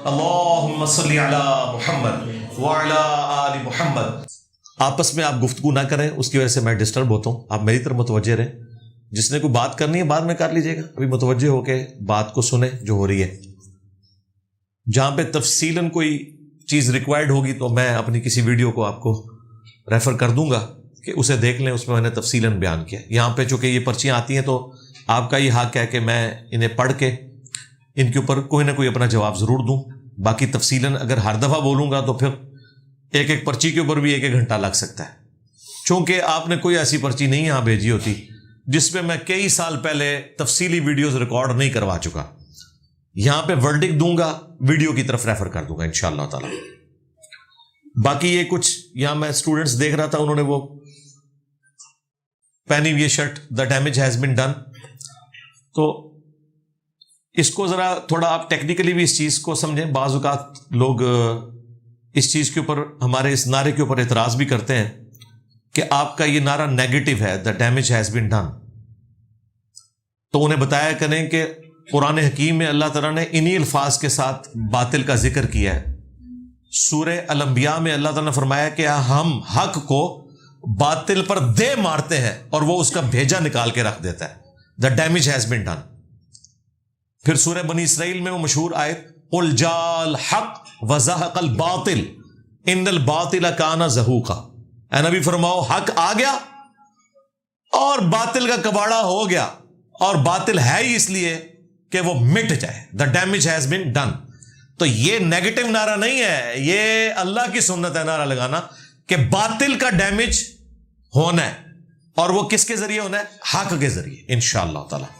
اللہم صلی علی محمد وعلی آل محمد. آپس میں آپ گفتگو نہ کریں، اس کی وجہ سے میں ڈسٹرب ہوتا ہوں. آپ میری طرف متوجہ رہیں. جس نے کوئی بات کرنی ہے بعد میں کر لیجئے گا، ابھی متوجہ ہو کے بات کو سنیں جو ہو رہی ہے. جہاں پہ تفصیلاً کوئی چیز ریکوائرڈ ہوگی تو میں اپنی کسی ویڈیو کو آپ کو ریفر کر دوں گا کہ اسے دیکھ لیں، اس میں نے تفصیلاً بیان کیا. یہاں پہ چونکہ یہ پرچیاں آتی ہیں تو آپ کا یہ حق ہے کہ میں انہیں پڑھ کے ان کے اوپر کوئی نہ کوئی اپنا جواب ضرور دوں. باقی تفصیلاً اگر ہر دفعہ بولوں گا تو پھر ایک ایک پرچی کے اوپر بھی ایک ایک گھنٹہ لگ سکتا ہے. چونکہ آپ نے کوئی ایسی پرچی نہیں یہاں بھیجی ہوتی جس پہ میں کئی سال پہلے تفصیلی ویڈیوز ریکارڈ نہیں کروا چکا. یہاں پہ ورڈکٹ دوں گا، ویڈیو کی طرف ریفر کر دوں گا انشاءاللہ تعالی. باقی یہ کچھ یہاں میں اسٹوڈنٹس دیکھ رہا تھا، انہوں نے وہ پہنی ہوئی shirt the damage has been done, تو اس کو ذرا تھوڑا آپ ٹیکنیکلی بھی اس چیز کو سمجھیں. بعض اوقات لوگ اس چیز کے اوپر، ہمارے اس نعرے کے اوپر اعتراض بھی کرتے ہیں کہ آپ کا یہ نعرہ نیگیٹو ہے، the damage has been done. تو انہیں بتایا کریں کہ قرآن حکیم میں اللہ تعالیٰ نے انہی الفاظ کے ساتھ باطل کا ذکر کیا ہے. سورہ الانبیاء میں اللہ تعالیٰ نے فرمایا کہ ہم حق کو باطل پر دے مارتے ہیں اور وہ اس کا بھیجا نکال کے رکھ دیتا ہے. The damage has been done. پھر سورہ بنی اسرائیل میں وہ مشہور آیت قل جاء الحق وزہق الباطل ان الباطل کان زہوقا. اے نبی فرماؤ حق آ گیا اور باطل کا کباڑا ہو گیا، اور باطل ہے ہی اس لیے کہ وہ مٹ جائے. The damage has been done. تو یہ نیگیٹو نعرہ نہیں ہے، یہ اللہ کی سنت ہے نعرہ لگانا کہ باطل کا ڈیمیج ہونا ہے، اور وہ کس کے ذریعے ہونا ہے؟ حق کے ذریعے انشاءاللہ تعالی.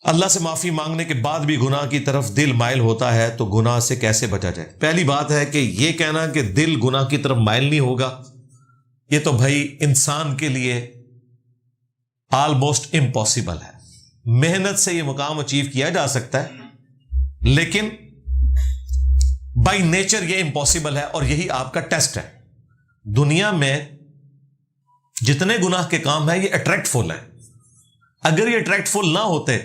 اللہ سے معافی مانگنے کے بعد بھی گناہ کی طرف دل مائل ہوتا ہے تو گناہ سے کیسے بچا جائے؟ پہلی بات ہے کہ یہ کہنا کہ دل گناہ کی طرف مائل نہیں ہوگا، یہ تو بھائی انسان کے لیے آلموسٹ امپاسبل ہے. محنت سے یہ مقام اچیو کیا جا سکتا ہے لیکن بائی نیچر یہ امپاسبل ہے، اور یہی آپ کا ٹیسٹ ہے. دنیا میں جتنے گناہ کے کام ہیں یہ اٹریکٹ فل ہیں. اگر یہ اٹریکٹ فل نہ ہوتے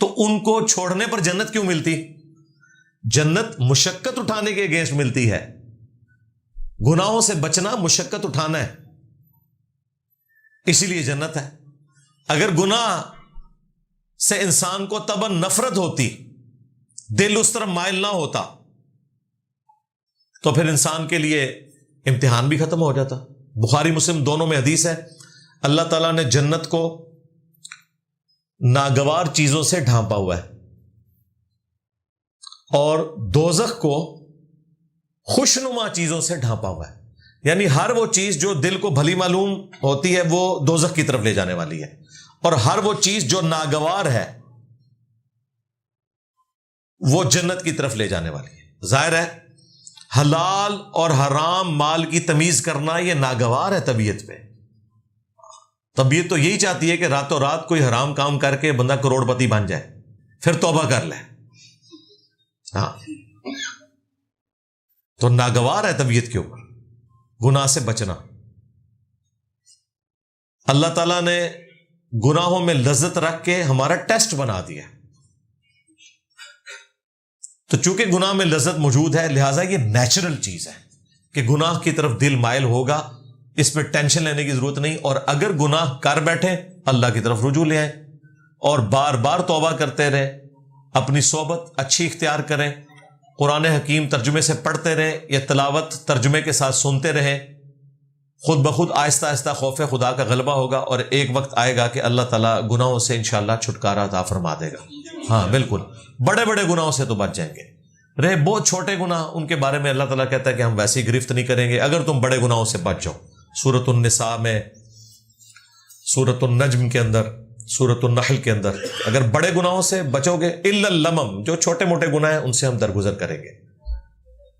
تو ان کو چھوڑنے پر جنت کیوں ملتی؟ جنت مشقت اٹھانے کے اگینسٹ ملتی ہے. گناہوں سے بچنا مشقت اٹھانا ہے، اسی لیے جنت ہے. اگر گناہ سے انسان کو تباً نفرت ہوتی، دل اس طرف مائل نہ ہوتا، تو پھر انسان کے لیے امتحان بھی ختم ہو جاتا. بخاری مسلم دونوں میں حدیث ہے، اللہ تعالیٰ نے جنت کو ناگوار چیزوں سے ڈھانپا ہوا ہے اور دوزخ کو خوشنما چیزوں سے ڈھانپا ہوا ہے. یعنی ہر وہ چیز جو دل کو بھلی معلوم ہوتی ہے وہ دوزخ کی طرف لے جانے والی ہے، اور ہر وہ چیز جو ناگوار ہے وہ جنت کی طرف لے جانے والی ہے. ظاہر ہے حلال اور حرام مال کی تمیز کرنا یہ ناگوار ہے طبیعت پہ. طبیعت تو یہی چاہتی ہے کہ راتوں رات کوئی حرام کام کر کے بندہ کروڑ پتی بن جائے، پھر توبہ کر لے. ہاں، تو ناگوار ہے طبیعت کے اوپر گناہ سے بچنا. اللہ تعالیٰ نے گناہوں میں لذت رکھ کے ہمارا ٹیسٹ بنا دیا. تو چونکہ گناہ میں لذت موجود ہے لہٰذا یہ نیچرل چیز ہے کہ گناہ کی طرف دل مائل ہوگا، اس میں ٹینشن لینے کی ضرورت نہیں. اور اگر گناہ کر بیٹھے اللہ کی طرف رجوع لے آئیں اور بار بار توبہ کرتے رہیں، اپنی صحبت اچھی اختیار کریں، قرآن حکیم ترجمے سے پڑھتے رہیں یا تلاوت ترجمے کے ساتھ سنتے رہیں. خود بخود آہستہ آہستہ خوف خدا کا غلبہ ہوگا اور ایک وقت آئے گا کہ اللہ تعالیٰ گناہوں سے انشاءاللہ چھٹکارا عطا فرما دے گا. ہاں بالکل، بڑے بڑے گناہوں سے تو بچ جائیں گے. رہے بہت چھوٹے گناہ، ان کے بارے میں اللہ تعالیٰ کہتا ہے کہ ہم ویسے ہی گرفت نہیں کریں گے اگر تم بڑے گناہوں سے بچ جاؤ. سورۃ النساء میں، سورۃ النجم کے اندر، سورۃ النحل کے اندر اگر بڑے گناہوں سے بچو گے، الا اللمم، جو چھوٹے موٹے گناہ ہیں ان سے ہم درگزر کریں گے.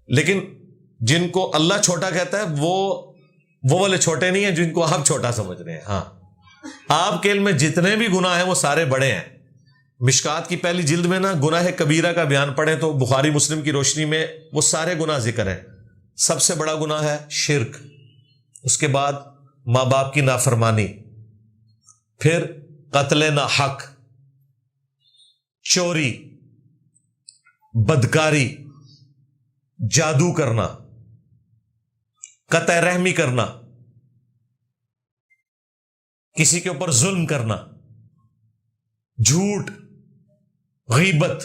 لیکن جن کو اللہ چھوٹا کہتا ہے وہ والے چھوٹے نہیں ہیں جن کو آپ چھوٹا سمجھ رہے ہیں. ہاں، آپ کے علم میں جتنے بھی گناہ ہیں وہ سارے بڑے ہیں. مشکات کی پہلی جلد میں نا گناہ کبیرہ کا بیان پڑھیں تو بخاری مسلم کی روشنی میں وہ سارے گناہ ذکر ہیں. سب سے بڑا گناہ ہے شرک، اس کے بعد ماں باپ کی نافرمانی، پھر قتل ناحق، چوری، بدکاری، جادو کرنا، قطع رحمی کرنا، کسی کے اوپر ظلم کرنا، جھوٹ، غیبت،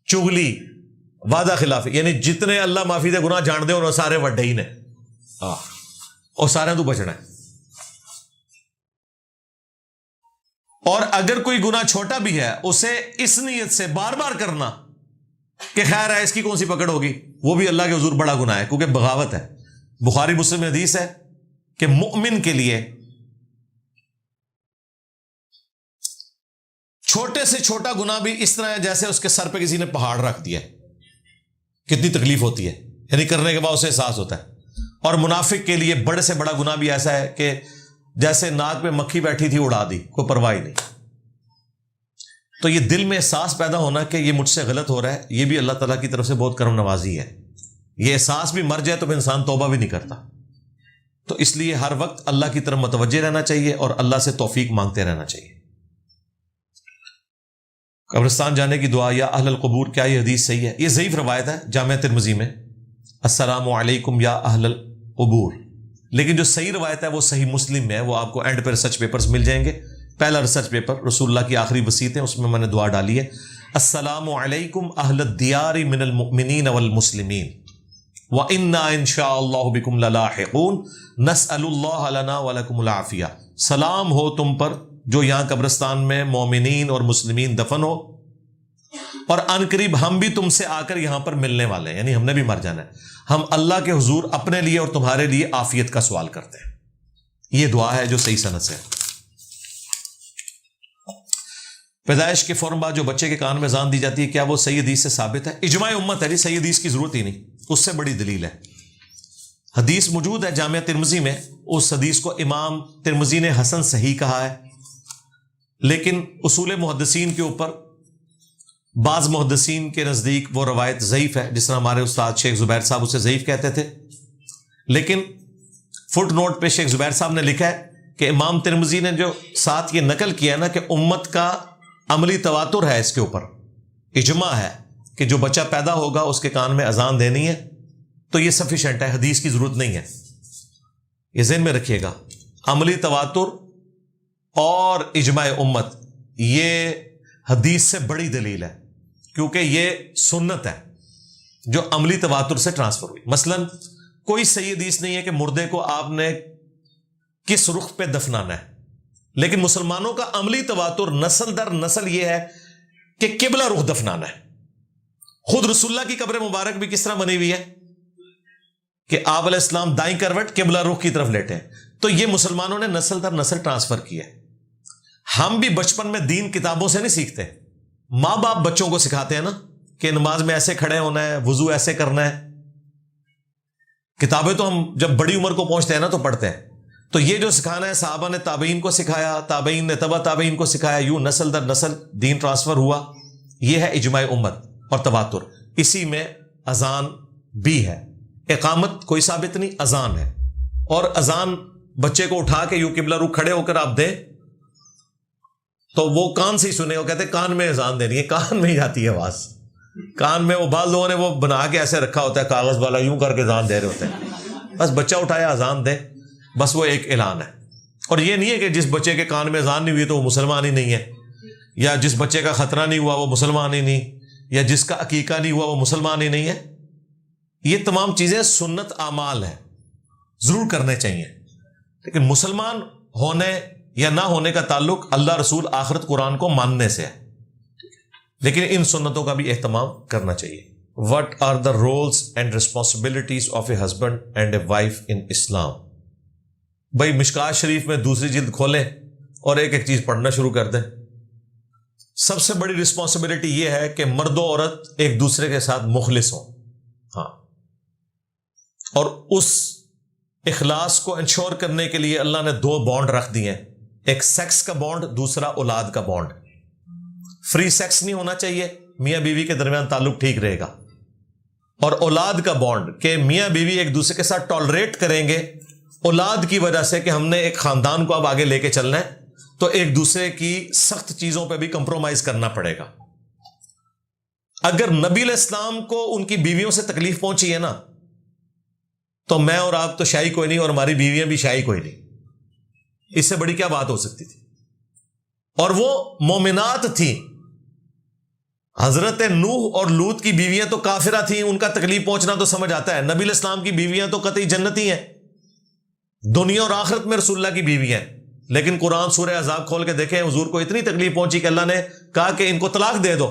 چغلی، وعدہ خلافی، یعنی جتنے اللہ معافی دے گناہ جان دے انہوں سارے وڈے ہی نے، اور سارے تو بچنا ہے۔ اور اگر کوئی گناہ چھوٹا بھی ہے اسے اس نیت سے بار بار کرنا کہ خیر ہے اس کی کون سی پکڑ ہوگی، وہ بھی اللہ کے حضور بڑا گناہ ہے، کیونکہ بغاوت ہے۔ بخاری مسلم میں حدیث ہے کہ مؤمن کے لیے چھوٹے سے چھوٹا گناہ بھی اس طرح ہے جیسے اس کے سر پہ کسی نے پہاڑ رکھ دیا ہے، کتنی تکلیف ہوتی ہے، یعنی کرنے کے بعد اسے احساس ہوتا ہے۔ اور منافق کے لیے بڑے سے بڑا گناہ بھی ایسا ہے کہ جیسے ناک پہ مکھی بیٹھی تھی اڑا دی، کوئی پرواہ نہیں۔ تو یہ دل میں احساس پیدا ہونا کہ یہ مجھ سے غلط ہو رہا ہے، یہ بھی اللہ تعالیٰ کی طرف سے بہت کرم نوازی ہے۔ یہ احساس بھی مر جائے تو پھر انسان توبہ بھی نہیں کرتا۔ تو اس لیے ہر وقت اللہ کی طرف متوجہ رہنا چاہیے اور اللہ سے توفیق مانگتے رہنا چاہیے۔ قبرستان جانے کی دعا یا اہل القبور، کیا یہ حدیث صحیح ہے؟ یہ ضعیف روایت ہے جامعہ ترمذی میں، السلام علیکم یا اہل القبور، لیکن جو صحیح روایت ہے وہ صحیح مسلم میں ہے، وہ آپ کو اینڈ پہ ریسرچ پیپرز مل جائیں گے۔ پہلا ریسرچ پیپر رسول اللہ کی آخری وصیت ہے، اس میں نے دعا ڈالی ہے، السلام علیکم اہل الدیار من المؤمنین والمسلمین وَإِنَّا إِن شَاءَ اللَّهُ بِكُمْ لَلَاحِقُونَ نَسْأَلُ اللَّهَ لَنَا وَلَكُمُ الْعَافِيَةَ۔ سلام ہو تم پر جو یہاں قبرستان میں مومنین اور مسلمین دفن ہو، اور ان قریب ہم بھی تم سے آ کر یہاں پر ملنے والے ہیں، یعنی ہم نے بھی مر جانا ہے۔ ہم اللہ کے حضور اپنے لیے اور تمہارے لیے عافیت کا سوال کرتے ہیں۔ یہ دعا ہے جو صحیح سند سے ہے۔ پیدائش کے فوراً بعد جو بچے کے کان میں اذان دی جاتی ہے، کیا وہ صحیح حدیث سے ثابت ہے؟ اجماع امت ہے جی، صحیح حدیث کی ضرورت ہی نہیں، اس سے بڑی دلیل ہے۔ حدیث موجود ہے جامعہ ترمذی میں، اس حدیث کو امام ترمذی نے حسن صحیح کہا ہے، لیکن اصول محدثین کے اوپر بعض محدثین کے نزدیک وہ روایت ضعیف ہے، جس طرح ہمارے استاد شیخ زبیر صاحب اسے ضعیف کہتے تھے۔ لیکن فٹ نوٹ پہ شیخ زبیر صاحب نے لکھا ہے کہ امام ترمذی نے جو ساتھ یہ نقل کیا نا کہ امت کا عملی تواتر ہے، اس کے اوپر اجماع ہے کہ جو بچہ پیدا ہوگا اس کے کان میں اذان دینی ہے، تو یہ سفیشینٹ ہے، حدیث کی ضرورت نہیں ہے۔ یہ ذہن میں رکھیے گا، عملی تواتر اور اجماع امت یہ حدیث سے بڑی دلیل ہے، کیونکہ یہ سنت ہے جو عملی تواتر سے ٹرانسفر ہوئی۔ مثلا کوئی صحیح حدیث نہیں ہے کہ مردے کو آپ نے کس رخ پہ دفنانا ہے، لیکن مسلمانوں کا عملی تواتر نسل در نسل یہ ہے کہ قبلہ رخ دفنانا ہے۔ خود رسول اللہ کی قبر مبارک بھی کس طرح بنی ہوئی ہے کہ آپ علیہ السلام دائیں کروٹ قبلہ رخ کی طرف لیٹے ہیں۔ تو یہ مسلمانوں نے نسل در نسل ٹرانسفر کیا ہے۔ ہم بھی بچپن میں دین کتابوں سے نہیں سیکھتے، ماں باپ بچوں کو سکھاتے ہیں نا کہ نماز میں ایسے کھڑے ہونا ہے، وضو ایسے کرنا ہے۔ کتابیں تو ہم جب بڑی عمر کو پہنچتے ہیں نا تو پڑھتے ہیں۔ تو یہ جو سکھانا ہے صحابہ نے تابعین کو سکھایا، تابعین نے تبع تابعین کو سکھایا، یوں نسل در نسل دین ٹرانسفر ہوا۔ یہ ہے اجماع امت اور تواتر۔ اسی میں اذان بھی ہے، اقامت کوئی ثابت نہیں، اذان ہے۔ اور اذان بچے کو اٹھا کے یوں قبلہ رخ کھڑے ہو کر آپ دیں تو وہ کان سے ہی سنے، وہ کہتے ہیں کان میں اذان دینی ہے، کان میں ہی جاتی ہے آواز، کان میں۔ وہ بعض لوگوں نے وہ بنا کے ایسے رکھا ہوتا ہے کاغذ والا، یوں کر کے اذان دے رہے ہوتے ہیں۔ بس بچہ اٹھایا اذان دے، بس وہ ایک اعلان ہے۔ اور یہ نہیں ہے کہ جس بچے کے کان میں اذان نہیں ہوئی تو وہ مسلمان ہی نہیں ہے، یا جس بچے کا خطرہ نہیں ہوا وہ مسلمان ہی نہیں، یا جس کا عقیقہ نہیں ہوا وہ مسلمان ہی نہیں ہے۔ یہ تمام چیزیں سنت اعمال ہیں، ضرور کرنے چاہیے، لیکن مسلمان ہونے یا نہ ہونے کا تعلق اللہ، رسول، آخرت، قرآن کو ماننے سے ہے، لیکن ان سنتوں کا بھی اہتمام کرنا چاہیے۔ What are the roles and responsibilities of a husband and a wife in Islam؟ بھائی مشکات شریف میں دوسری جلد کھولیں اور ایک ایک چیز پڑھنا شروع کر دیں۔ سب سے بڑی رسپانسبلٹی یہ ہے کہ مرد و عورت ایک دوسرے کے ساتھ مخلص ہوں، ہاں، اور اس اخلاص کو انشور کرنے کے لیے اللہ نے دو بانڈ رکھ دیے ہیں، ایک سیکس کا بانڈ، دوسرا اولاد کا بانڈ۔ فری سیکس نہیں ہونا چاہیے، میاں بیوی کے درمیان تعلق ٹھیک رہے گا، اور اولاد کا بانڈ کہ میاں بیوی ایک دوسرے کے ساتھ ٹالریٹ کریں گے اولاد کی وجہ سے کہ ہم نے ایک خاندان کو اب آگے لے کے چلنا ہے، تو ایک دوسرے کی سخت چیزوں پہ بھی کمپرومائز کرنا پڑے گا۔ اگر نبی علیہ السلام کو ان کی بیویوں سے تکلیف پہنچی ہے نا تو میں اور آپ تو شاہی کوئی نہیں اور ہماری بیویاں بھی شاہی کوئی نہیں. اس سے بڑی کیا بات ہو سکتی تھی؟ اور وہ مومنات تھیں. حضرت نوح اور لوط کی بیویاں تو کافرہ تھیں, ان کا تکلیف پہنچنا تو سمجھ آتا ہے. نبی علیہ السلام کی بیویاں تو قطعی جنتی ہیں, دنیا اور آخرت میں رسول اللہ کی بیویاں ہیں. لیکن قرآن سورہ احزاب کھول کے دیکھیں, حضور کو اتنی تکلیف پہنچی کہ اللہ نے کہا کہ ان کو طلاق دے دو.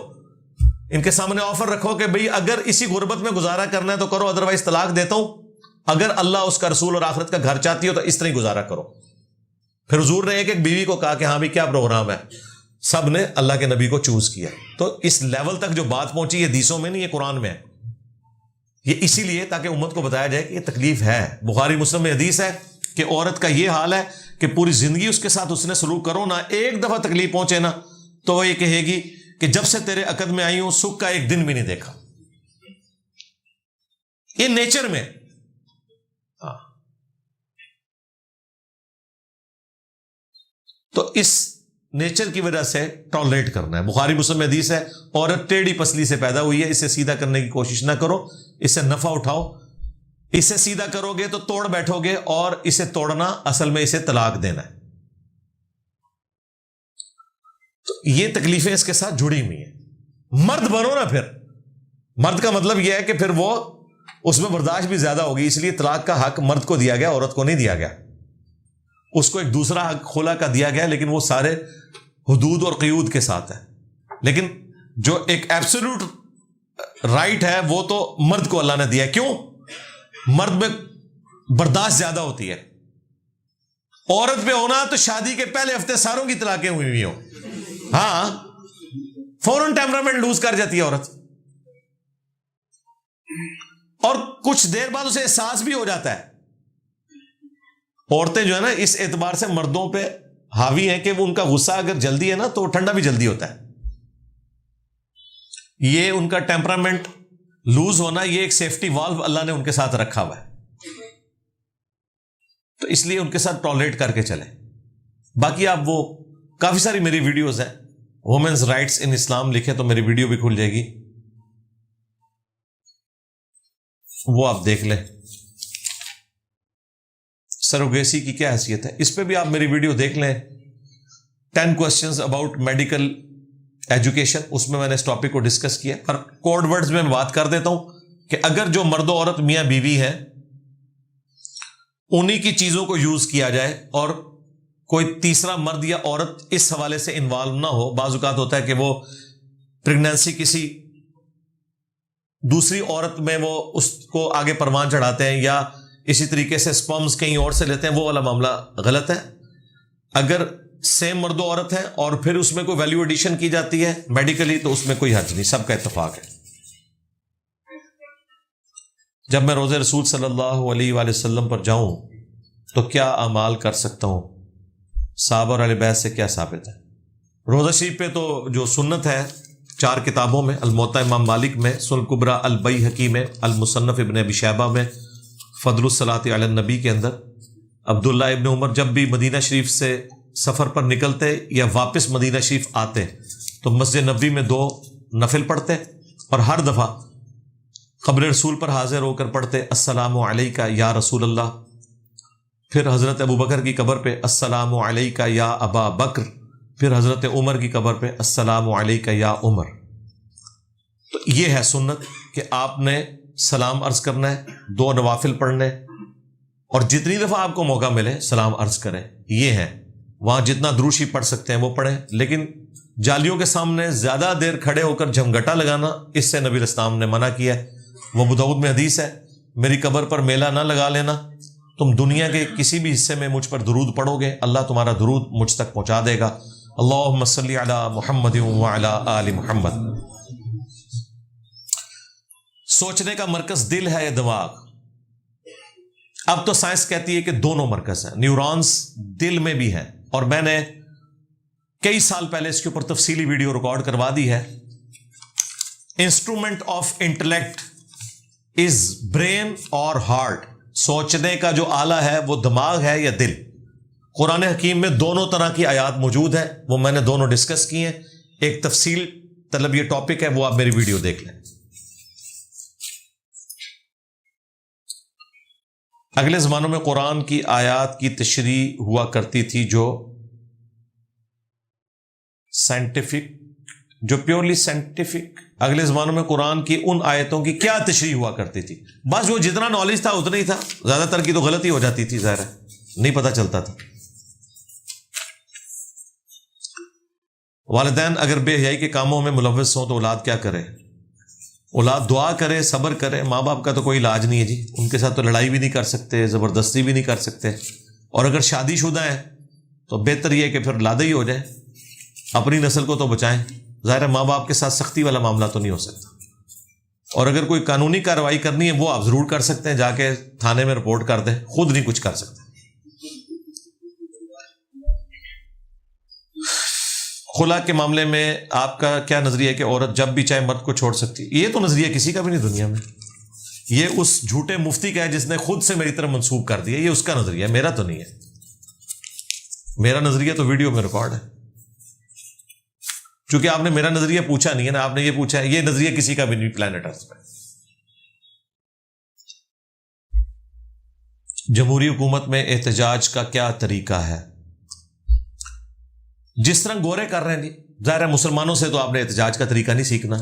ان کے سامنے آفر رکھو کہ بھئی اگر اسی غربت میں گزارا کرنا ہے تو کرو, ادروائز طلاق دیتا ہوں. اگر اللہ اس کا رسول اور آخرت کا گھر چاہتی ہو تو اس طرح ہی گزارا کرو. پھر حضور نے ایک ایک بیوی کو کہا کہ ہاں بھی کیا پروگرام ہے, سب نے اللہ کے نبی کو چوز کیا. تو اس لیول تک جو بات پہنچی یہ حدیثوں میں نہیں, یہ قرآن میں ہے. یہ اسی لیے تاکہ امت کو بتایا جائے کہ یہ تکلیف ہے. بخاری مسلم میں حدیث ہے کہ عورت کا یہ حال ہے کہ پوری زندگی اس کے ساتھ اس نے سلوک کرو نا, ایک دفعہ تکلیف پہنچے نا تو وہ یہ کہے گی کہ جب سے تیرے عقد میں آئی ہوں سکھ کا ایک دن بھی نہیں دیکھا. یہ نیچر میں. تو اس نیچر کی وجہ سے ٹالریٹ کرنا ہے. بخاری مسلم میں حدیث ہے, عورت ٹیڑھی پسلی سے پیدا ہوئی ہے, اسے سیدھا کرنے کی کوشش نہ کرو, اسے نفع اٹھاؤ. اسے سیدھا کرو گے تو توڑ بیٹھو گے, اور اسے توڑنا اصل میں اسے طلاق دینا ہے. تو یہ تکلیفیں اس کے ساتھ جڑی ہوئی ہیں. مرد بنو نا پھر. مرد کا مطلب یہ ہے کہ پھر وہ اس میں برداشت بھی زیادہ ہوگی, اس لیے طلاق کا حق مرد کو دیا گیا, عورت کو نہیں دیا گیا. اس کو ایک دوسرا حق خلا کا دیا گیا, لیکن وہ سارے حدود اور قیود کے ساتھ ہے. لیکن جو ایک ایبسولوٹ رائٹ ہے وہ تو مرد کو اللہ نے دیا. کیوں؟ مرد میں برداشت زیادہ ہوتی ہے. عورت پہ ہونا تو شادی کے پہلے ہفتے ساروں کی طلاقیں ہوئی ہوئی ہوں, ہاں فوراً ٹیمپرامنٹ لوز کر جاتی ہے عورت, اور کچھ دیر بعد اسے احساس بھی ہو جاتا ہے. عورتیں جو ہے نا اس اعتبار سے مردوں پہ حاوی ہیں کہ وہ ان کا غصہ اگر جلدی ہے نا تو ٹھنڈا بھی جلدی ہوتا ہے. یہ ان کا ٹیمپرامنٹ لوز ہونا یہ ایک سیفٹی والو اللہ نے ان کے ساتھ رکھا ہوا ہے. تو اس لیے ان کے ساتھ ٹالریٹ کر کے چلیں. باقی آپ وہ کافی ساری میری ویڈیوز ہیں, وومنز رائٹس ان اسلام لکھیں تو میری ویڈیو بھی کھل جائے گی, وہ آپ دیکھ لیں. سروگیسی کی کیا حیثیت ہے, اس پہ بھی آپ میری ویڈیو دیکھ لیں. 10 questions about medical ایجوکیشن, اس میں نے اس ٹاپک کو ڈسکس کیا. اور کوڈ ورڈز میں بات کر دیتا ہوں کہ اگر جو مرد و عورت میاں بیوی ہیں انہی کی چیزوں کو یوز کیا جائے اور کوئی تیسرا مرد یا عورت اس حوالے سے انوالو نہ ہو. بعض اوقات ہوتا ہے کہ وہ پریگنینسی کسی دوسری عورت میں وہ اس کو آگے پروان چڑھاتے ہیں, یا اسی طریقے سے سپرمز کہیں اور سے لیتے ہیں, وہ والا معاملہ غلط ہے. اگر سیم مرد و عورت ہے اور پھر اس میں کوئی ویلیو ایڈیشن کی جاتی ہے میڈیکلی تو اس میں کوئی حرج نہیں, سب کا اتفاق ہے. جب میں روزے رسول صلی اللہ علیہ وآلہ وسلم پر جاؤں تو کیا اعمال کر سکتا ہوں؟ صحابہ اور اہل بیت سے کیا ثابت ہے؟ روزہ شریف پہ تو جو سنت ہے 4 کتابوں میں, الموطا امام مالک میں, سنن کبریٰ البیہقی میں, المصنف ابن ابی شیبہ میں, فضل الصلاۃ علی النبی کے اندر. عبداللہ ابن عمر جب بھی مدینہ شریف سے سفر پر نکلتے یا واپس مدینہ شریف آتے تو مسجد نبوی میں 2 نفل پڑھتے, اور ہر دفعہ قبر رسول پر حاضر ہو کر پڑھتے السلام علیکہ یا رسول اللہ. پھر حضرت ابو بکر کی قبر پہ السلام علیکہ یا ابا بکر, پھر حضرت عمر کی قبر پہ السلام علیکہ یا عمر. تو یہ ہے سنت کہ آپ نے سلام عرض کرنا ہے, 2 نوافل پڑھنے, اور جتنی دفعہ آپ کو موقع ملے سلام عرض کریں. یہ ہے, وہاں جتنا دروشی پڑھ سکتے ہیں وہ پڑھیں, لیکن جالیوں کے سامنے زیادہ دیر کھڑے ہو کر جھمگٹا لگانا اس سے نبی الاسلام نے منع کیا ہے. وہ ابو داؤد میں حدیث ہے, میری قبر پر میلہ نہ لگا لینا, تم دنیا کے کسی بھی حصے میں مجھ پر درود پڑھو گے اللہ تمہارا درود مجھ تک پہنچا دے گا. اللہم صلی علی محمد وعلی آل محمد. سوچنے کا مرکز دل ہے یا دماغ؟ اب تو سائنس کہتی ہے کہ دونوں مرکز ہیں, نیورونز دل میں بھی ہیں, اور میں نے کئی سال پہلے اس کے اوپر تفصیلی ویڈیو ریکارڈ کروا دی ہے. Instrument of intellect is brain اور ہارٹ. سوچنے کا جو آلہ ہے وہ دماغ ہے یا دل؟ قرآن حکیم میں دونوں طرح کی آیات موجود ہیں, وہ میں نے دونوں ڈسکس کی ہیں. ایک تفصیل طلب یہ ٹاپک ہے وہ آپ میری ویڈیو دیکھ لیں. اگلے زمانوں میں قرآن کی آیات کی تشریح ہوا کرتی تھی جو سائنٹیفک، جو پیورلی سائنٹیفک. اگلے زمانوں میں قرآن کی ان آیتوں کی کیا تشریح ہوا کرتی تھی؟ بس وہ جتنا نالج تھا اتنا ہی تھا، زیادہ تر کی تو غلطی ہو جاتی تھی، ظاہر ہے نہیں پتہ چلتا تھا. والدین اگر بے حیائی کے کاموں میں ملوث ہوں تو اولاد کیا کرے؟ اولاد دعا کرے، صبر کرے. ماں باپ کا تو کوئی علاج نہیں ہے جی، ان کے ساتھ تو لڑائی بھی نہیں کر سکتے، زبردستی بھی نہیں کر سکتے. اور اگر شادی شدہ ہے تو بہتر یہ کہ پھر لادہ ہی ہو جائے، اپنی نسل کو تو بچائیں. ظاہر ہے ماں باپ کے ساتھ سختی والا معاملہ تو نہیں ہو سکتا. اور اگر کوئی قانونی کارروائی کرنی ہے وہ آپ ضرور کر سکتے ہیں، جا کے تھانے میں رپورٹ کر دیں، خود نہیں کچھ کر سکتے. خلا کے معاملے میں آپ کا کیا نظریہ ہے کہ عورت جب بھی چاہے مرد کو چھوڑ سکتی ہے؟ یہ تو نظریہ کسی کا بھی نہیں دنیا میں. یہ اس جھوٹے مفتی کا ہے جس نے خود سے میری طرف منسوب کر دیا. یہ اس کا نظریہ ہے، میرا تو نہیں ہے. میرا نظریہ تو ویڈیو میں ریکارڈ ہے. چونکہ آپ نے میرا نظریہ پوچھا نہیں ہے نا، آپ نے یہ پوچھا ہے. یہ نظریہ کسی کا بھی نہیں پلانٹ ارتھ پہ. جمہوری حکومت میں احتجاج کا کیا طریقہ ہے؟ جس طرح گورے کر رہے ہیں جی، ظاہر ہے مسلمانوں سے تو آپ نے احتجاج کا طریقہ نہیں سیکھنا.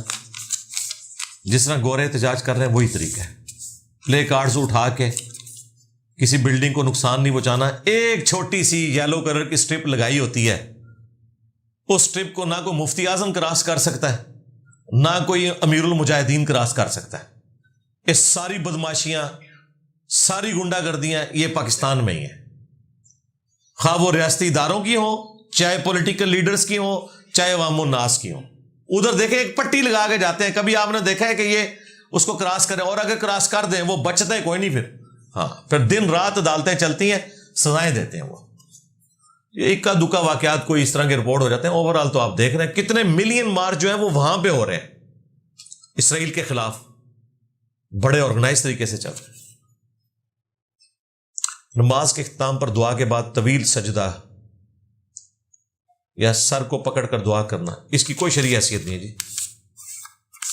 جس طرح گورے احتجاج کر رہے ہیں وہی طریقہ ہے. پلے کارڈز اٹھا کے کسی بلڈنگ کو نقصان نہیں پہنچانا. ایک چھوٹی سی یلو کلر کی سٹرپ لگائی ہوتی ہے، اس سٹرپ کو نہ کوئی مفتی اعظم کراس کر سکتا ہے، نہ کوئی امیر المجاہدین کراس کر سکتا ہے. یہ ساری بدماشیاں، ساری گنڈا گردیاں یہ پاکستان میں ہی ہیں. خواہ وہ ریاستی اداروں کی ہوں، چاہے پولیٹیکل لیڈرز کی ہوں، چاہے عوام الناس کی ہوں. ادھر دیکھیں ایک پٹی لگا کے جاتے ہیں. کبھی آپ نے دیکھا ہے کہ یہ اس کو کراس کرے؟ اور اگر کراس کر دیں وہ بچتا ہے کوئی نہیں. پھر دن رات عدالتیں چلتی ہیں، سزائیں دیتے ہیں. وہ ایک کا دکا واقعات کوئی اس طرح کے رپورٹ ہو جاتے ہیں. اوورال تو آپ دیکھ رہے ہیں کتنے ملین مارچ جو ہیں وہ وہاں پہ ہو رہے ہیں اسرائیل کے خلاف، بڑے آرگنائز طریقے سے چل رہے ہیں. نماز کے اختتام پر دعا کے بعد طویل سجدہ یا سر کو پکڑ کر دعا کرنا، اس کی کوئی شرعی حیثیت نہیں ہے جی.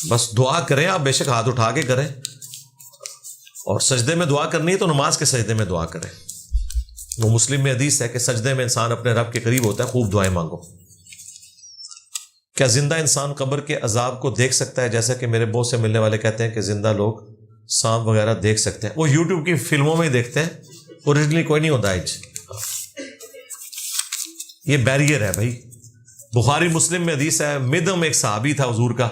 بس دعا کریں آپ، بے شک ہاتھ اٹھا کے کریں. اور سجدے میں دعا کرنی ہے تو نماز کے سجدے میں دعا کریں. وہ مسلم میں حدیث ہے کہ سجدے میں انسان اپنے رب کے قریب ہوتا ہے. خوب دعائیں مانگو. کیا زندہ انسان قبر کے عذاب کو دیکھ سکتا ہے؟ جیسا کہ میرے بہت سے ملنے والے کہتے ہیں کہ زندہ لوگ سانپ وغیرہ دیکھ سکتے ہیں. وہ یوٹیوب کی فلموں میں ہی دیکھتے ہیں، اوریجنلی کوئی نہیں ہوتا ہے. یہ بیریئر ہے بھائی. بخاری مسلم میں حدیث ہے، مدم ایک صحابی تھا حضور کا،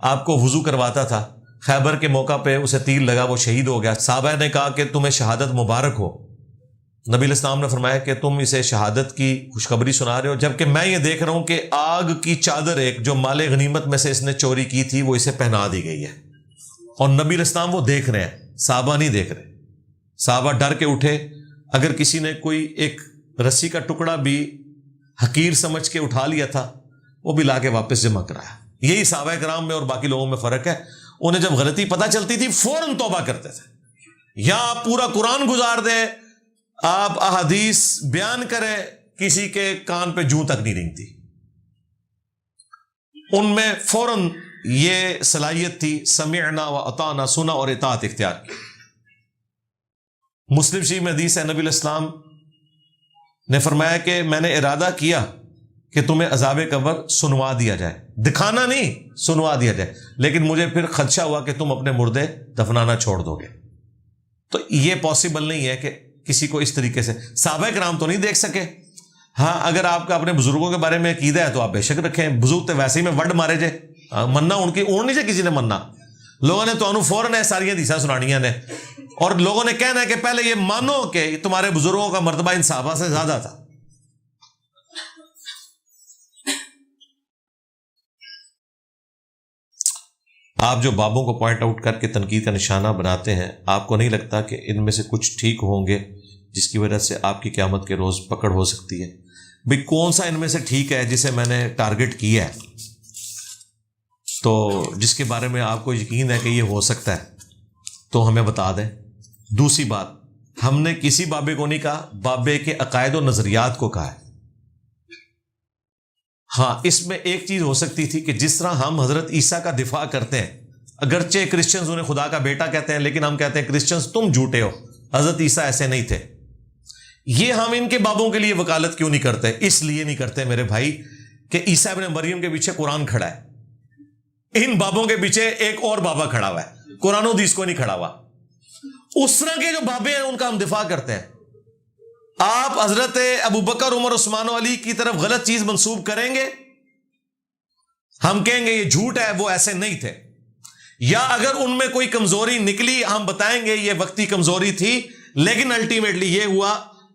آپ کو وضو کرواتا تھا. خیبر کے موقع پہ اسے تیر لگا، وہ شہید ہو گیا. صحابہ نے کہا کہ تمہیں شہادت مبارک ہو. نبی علیہ السلام نے فرمایا کہ تم اسے شہادت کی خوشخبری سنا رہے ہو، جبکہ میں یہ دیکھ رہا ہوں کہ آگ کی چادر ایک جو مال غنیمت میں سے اس نے چوری کی تھی وہ اسے پہنا دی گئی ہے. اور نبی علیہ السلام وہ دیکھ رہے ہیں، صحابہ نہیں دیکھ رہے. صحابہ ڈر کے اٹھے. اگر کسی نے کوئی ایک رسی کا ٹکڑا بھی حقیر سمجھ کے اٹھا لیا تھا، وہ بھی لا کے واپس جمع کرایا. یہی صحابہ کرام میں اور باقی لوگوں میں فرق ہے. انہیں جب غلطی پتہ چلتی تھی فوراً توبہ کرتے تھے. یا آپ پورا قرآن گزار دیں، آپ احادیث بیان کریں، کسی کے کان پہ جوں تک نہیں رینگتی. ان میں فوراً یہ صلاحیت تھی، سمعنا و اطعنا، سنا اور اطاعت اختیار کی. مسلم شریف میں حدیث ہے، نبی علیہ السلام نے فرمایا کہ میں نے ارادہ کیا کہ تمہیں عذاب قبر سنوا دیا جائے، دکھانا نہیں، سنوا دیا جائے، لیکن مجھے پھر خدشہ ہوا کہ تم اپنے مردے دفنانا چھوڑ دو گے. تو یہ پاسبل نہیں ہے کہ کسی کو اس طریقے سے. صحابہ کرام تو نہیں دیکھ سکے. ہاں اگر آپ کا اپنے بزرگوں کے بارے میں عقیدہ ہے تو آپ بے شک رکھیں. بزرگ تو ویسے ہی میں وڈ مارے جے، مننا ان کی اون نہیں جائے کسی نے مننا. لوگوں نے تو انہوں فوراً ہے ساری حدیثاں سنانیاں نے، اور لوگوں نے کہنا ہے کہ پہلے یہ مانو کہ تمہارے بزرگوں کا مرتبہ ان صحابہ سے زیادہ تھا. آپ جو بابوں کو پوائنٹ آؤٹ کر کے تنقید کا نشانہ بناتے ہیں، آپ کو نہیں لگتا کہ ان میں سے کچھ ٹھیک ہوں گے جس کی وجہ سے آپ کی قیامت کے روز پکڑ ہو سکتی ہے؟ بھئی کون سا ان میں سے ٹھیک ہے جسے میں نے ٹارگٹ کیا ہے، تو جس کے بارے میں آپ کو یقین ہے کہ یہ ہو سکتا ہے تو ہمیں بتا دیں. دوسری بات، ہم نے کسی بابے کو نہیں کہا، بابے کے عقائد و نظریات کو کہا ہے. ہاں اس میں ایک چیز ہو سکتی تھی کہ جس طرح ہم حضرت عیسیٰ کا دفاع کرتے ہیں، اگرچہ کرسچنز انہیں خدا کا بیٹا کہتے ہیں، لیکن ہم کہتے ہیں کرسچنز تم جھوٹے ہو، حضرت عیسیٰ ایسے نہیں تھے. یہ ہم ان کے بابوں کے لیے وکالت کیوں نہیں کرتے؟ اس لیے نہیں کرتے میرے بھائی کہ عیسیٰ ابن مریم کے پیچھے قرآن کھڑا ہے، ان بابوں کے پیچھے ایک اور بابا کھڑا ہوا ہے، قرآن و حدیث کو نہیں کھڑا ہوا. اس طرح کے جو بابے ہیں ان کا ہم دفاع کرتے ہیں. آپ حضرت ابو بکر، عمر، عثمان و علی کی طرف غلط چیز منسوب کریں گے، ہم کہیں گے یہ جھوٹ ہے، وہ ایسے نہیں تھے. یا اگر ان میں کوئی کمزوری نکلی ہم بتائیں گے یہ وقتی کمزوری تھی، لیکن الٹیمیٹلی یہ ہوا.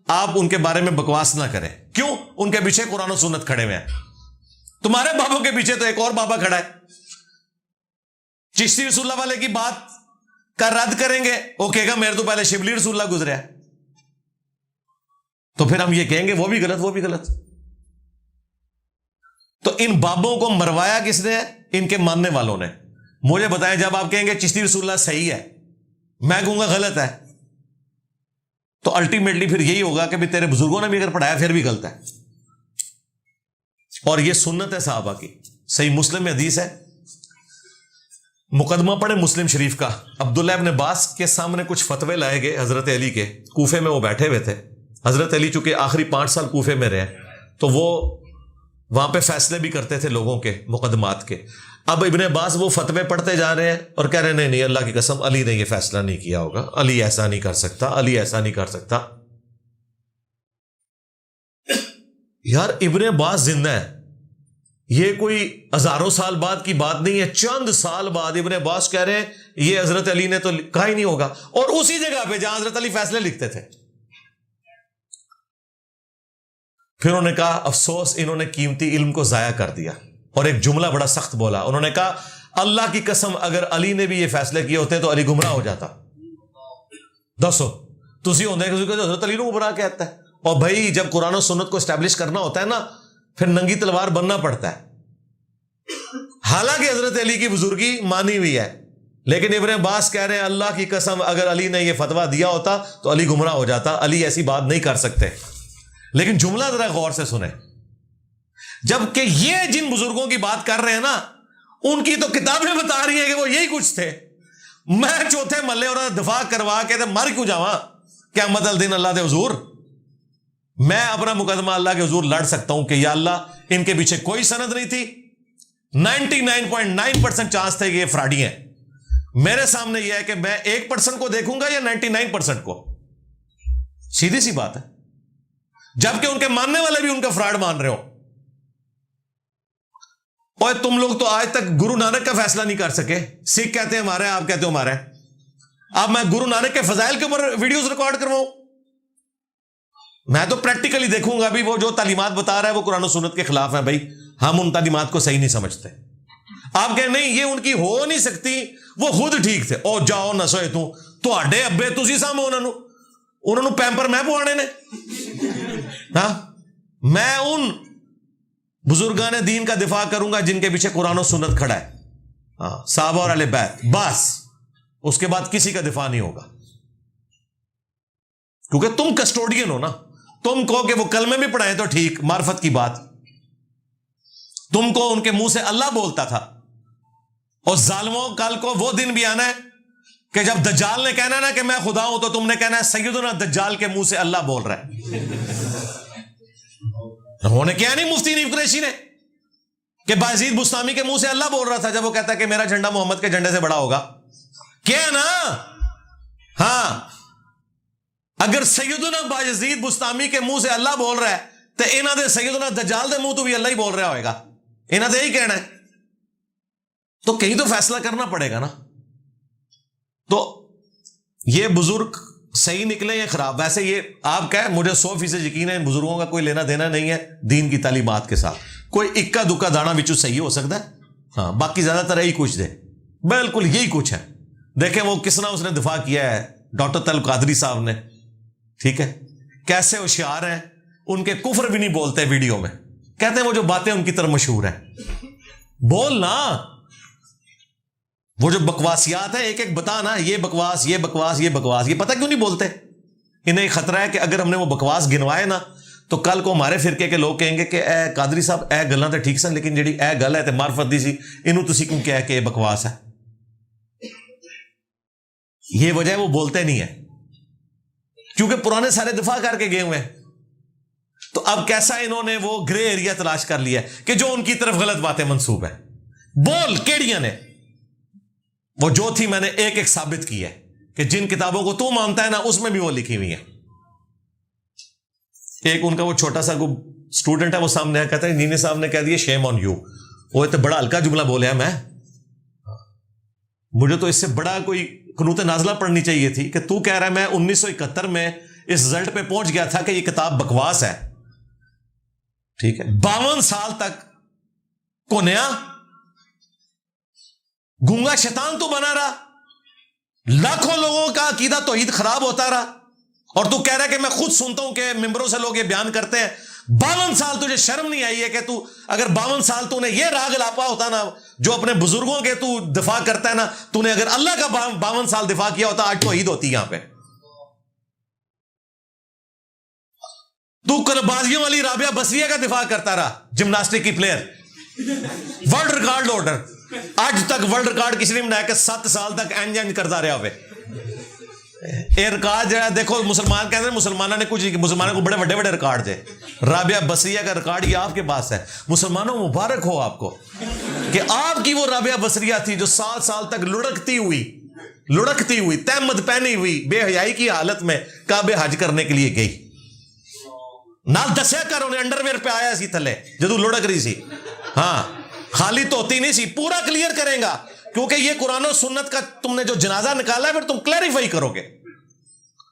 آپ ان کے بارے میں بکواس نہ کریں. کیوں؟ ان کے پیچھے قرآن و سنت کھڑے ہوئے ہیں. تمہارے بابوں کے پیچھے تو ایک اور بابا کھڑا ہے. چشتی رسول اللہ والے کی بات کا رد کریں گے، وہ کہے گا میرے تو پہلے شبلی رسول اللہ گزرے، تو پھر ہم یہ کہیں گے وہ بھی غلط، وہ بھی غلط. تو ان بابوں کو مروایا کس نے؟ ان کے ماننے والوں نے. مجھے بتائیں، جب آپ کہیں گے چشتی رسول اللہ صحیح ہے، میں کہوں گا غلط ہے، تو الٹیمیٹلی پھر یہی ہوگا کہ بھی تیرے بزرگوں نے بھی اگر پڑھایا پھر بھی غلط ہے. اور یہ سنت ہے صحابہ کی. صحیح مسلم میں حدیث ہے، مقدمہ پڑھے مسلم شریف کا. عبداللہ ابن عباس کے سامنے کچھ فتوے لائے گئے حضرت علی کے، کوفے میں وہ بیٹھے ہوئے تھے. حضرت علی چونکہ آخری 5 سال کوفے میں رہے تو وہ وہاں پہ فیصلے بھی کرتے تھے لوگوں کے مقدمات کے. اب ابن عباس وہ فتوے پڑھتے جا رہے ہیں اور کہہ رہے ہیں نہیں اللہ کی قسم علی نے یہ فیصلہ نہیں کیا ہوگا، علی ایسا نہیں کر سکتا، علی ایسا نہیں کر سکتا. یار ابن عباس زندہ ہے، یہ کوئی ہزاروں سال بعد کی بات نہیں ہے. چند سال بعد ابن عباس کہہ رہے ہیں یہ حضرت علی نے تو کہا ہی نہیں ہوگا، اور اسی جگہ پہ جہاں حضرت علی فیصلے لکھتے تھے. پھر انہوں نے کہا افسوس انہوں نے قیمتی علم کو ضائع کر دیا، اور ایک جملہ بڑا سخت بولا. انہوں نے کہا اللہ کی قسم اگر علی نے بھی یہ فیصلے کیے ہوتے تو علی گمراہ ہو جاتا. دسو تسی ہوندے کہ حضرت علی نے گمراہ کہتا ہے. اور بھائی جب قرآن و سنت کو اسٹیبلش کرنا ہوتا ہے نا، پھر ننگی تلوار بننا پڑتا ہے. حالانکہ حضرت علی کی بزرگی مانی ہوئی ہے، لیکن ابن عباس کہہ رہے ہیں اللہ کی قسم اگر علی نے یہ فتویٰ دیا ہوتا تو علی گمراہ ہو جاتا، علی ایسی بات نہیں کر سکتے. لیکن جملہ ذرا غور سے سنیں، جبکہ یہ جن بزرگوں کی بات کر رہے ہیں نا، ان کی تو کتابیں بتا رہی ہیں کہ وہ یہی کچھ تھے. میں چوتھے محلے اور دفاع کروا کے مر کیوں جاواں کیا مدل دن اللہ دے حضور. میں اپنا مقدمہ اللہ کے حضور لڑ سکتا ہوں کہ یا اللہ ان کے پیچھے کوئی سند نہیں تھی، 99.9% چانس تھے کہ یہ فراڈی ہیں. میرے سامنے یہ ہے کہ میں 1% کو دیکھوں گا یا 99% کو. سیدھی سی بات ہے. جبکہ ان کے ماننے والے بھی ان کا فراڈ مان رہے ہو. اور تم لوگ تو آج تک گرو نانک کا فیصلہ نہیں کر سکے. سکھ کہتے ہیں ہمارے، آپ کہتے ہو ہمارے. اب میں گرو نانک کے فضائل کے اوپر ویڈیوز ریکارڈ کرواؤں؟ میں تو پریکٹیکلی دیکھوں گا بھی وہ جو تعلیمات بتا رہا ہے وہ قرآن و سنت کے خلاف ہے. بھائی ہم ان تعلیمات کو صحیح نہیں سمجھتے. آپ کہیں نہیں یہ ان کی ہو نہیں سکتی، وہ خود ٹھیک تھے. او جاؤ نسوئے تو اڈے ابے تسی سامو انہوں نے پیمپر میں پوانے نے. ہاں میں ان بزرگان دین کا دفاع کروں گا جن کے پیچھے قرآن و سنت کھڑا ہے. ہاں صحابہ اور اہل بیت، بس اس کے بعد کسی کا دفاع نہیں ہوگا. کیونکہ تم کسٹوڈین ہو نا. تم کہو کہ وہ کلمے بھی پڑھائیں تو ٹھیک، معرفت کی بات. تم کو ان کے منہ سے اللہ بولتا تھا. اور ظالموں کل کو وہ دن بھی آنا ہے کہ جب دجال نے کہنا نا کہ میں خدا ہوں تو تم نے کہنا ہے سیدنا دجال کے منہ سے اللہ بول رہا ہے. انہوں نے کیا نہیں مفتی نیب قریشی نے کہ بازید بستامی کے منہ سے اللہ بول رہا تھا جب وہ کہتا ہے کہ میرا جھنڈا محمد کے جھنڈے سے بڑا ہوگا. کیا نا؟ ہاں اگر سیدنا بازید بستامی کے منہ سے اللہ بول رہا ہے تو انہاں دے سیدنا دجال دے منہ تو بھی اللہ ہی بول رہا ہوئے گا. انہاں دے یہی کہنا ہے. تو کہیں تو فیصلہ کرنا پڑے گا نا. تو یہ بزرگ صحیح نکلے یا خراب؟ ویسے یہ آپ کہیں مجھے 100% یقین ہے ان بزرگوں کا کوئی لینا دینا نہیں ہے دین کی تعلیمات کے ساتھ. کوئی اکا دکا دانا بچو صحیح ہو سکتا ہے، ہاں باقی زیادہ تر یہی کچھ دے. بالکل یہی کچھ ہے. دیکھیں وہ کس طرح اس نے دفاع کیا ہے ڈاکٹر طلب قادری صاحب نے. ٹھیک ہے، کیسے ہوشیار ہیں، ان کے کفر بھی نہیں بولتے ویڈیو میں. کہتے ہیں وہ جو باتیں ان کی طرف مشہور ہیں. بولنا وہ جو بکواسیات ہیں ایک ایک بتانا، یہ بکواس یہ بکواس یہ بکواس. یہ پتہ کیوں نہیں بولتے؟ انہیں خطرہ ہے کہ اگر ہم نے وہ بکواس گنوائے نا تو کل کو ہمارے فرقے کے لوگ کہیں گے کہ اے قادری صاحب اے گلاں تے ٹھیک سن لیکن جڑی اے گل ہے تے معرفت دی سی اینوں تسی کیوں کہہ کہ بکواس ہے. یہ وجہ ہے وہ بولتے نہیں ہے کیونکہ پرانے سارے دفاع کر کے گئے ہوئے ہیں. تو اب کیسا انہوں نے وہ گرے ایریا تلاش کر لیا ہے کہ جو ان کی طرف غلط باتیں منسوب ہیں. بول کیڑیاں نے وہ جو تھی میں نے ایک ایک ثابت کی ہے کہ جن کتابوں کو تو مانتا ہے نا اس میں بھی وہ لکھی ہوئی ہیں. ایک ان کا وہ چھوٹا سا اسٹوڈنٹ ہے وہ سامنے آیا کہتا ہے انجینئر صاحب نے کہہ دیا شیم آن یو. وہ تو بڑا ہلکا جملہ بولے میں مجھے تو اس سے بڑا کوئی قنوت نازلہ پڑھنی چاہیے تھی کہ تو کہہ رہا ہے میں 1971 میں اس رزلٹ پہ پہنچ گیا تھا کہ یہ کتاب بکواس ہے. ٹھیک ہے 52 سال تک کونیا گونگا شیطان تو بنا رہا, لاکھوں لوگوں کا عقیدہ توحید خراب ہوتا رہا اور تو کہہ رہا ہے کہ میں خود سنتا ہوں کہ ممبروں سے لوگ یہ بیان کرتے ہیں. 52 سال تجھے شرم نہیں آئی ہے کہ تو اگر 52 سال تو نے یہ راگ لاپا ہوتا نا جو اپنے بزرگوں کے تو دفاع کرتا ہے نا, تو نے اگر اللہ کا 52 سال دفاع کیا ہوتا آج توحید ہوتی یہاں پہ. تو بازیوں والی رابعہ بصریہ کا دفاع کرتا رہا جمناسٹک کی پلیئر, ورلڈ ریکارڈ ہولڈر, آج تک ورلڈ ریکارڈ کسی نے بنایا کہ 7 سال تک اینج کرتا رہا ہوئے. یہ ریکارڈ جو ہے دیکھو مسلمان کہتے ہیں مسلمانوں نے کچھ نہیں, مسلمانوں کو بڑے بڑے ریکارڈ تھے. رابعہ بصریہ کا ریکارڈ یہ آپ کے پاس ہے. مسلمانوں مبارک ہو آپ کو کہ آپ کی وہ رابعہ بصریہ تھی جو 7 سال تک لڑکتی ہوئی تہمت پہنی ہوئی بے حیائی کی حالت میں کعبے حج کرنے کے لیے گئی. نال دسیا کر انہیں انڈر ویئر پہ آیا سی تھلے جدو لڑک رہی سی. ہاں خالی توتی نہیں سی, پورا کلیئر کریں گا کیونکہ یہ قرآن و سنت کا تم نے جو جنازہ نکالا ہے پھر تم کلیریفائی کرو گے.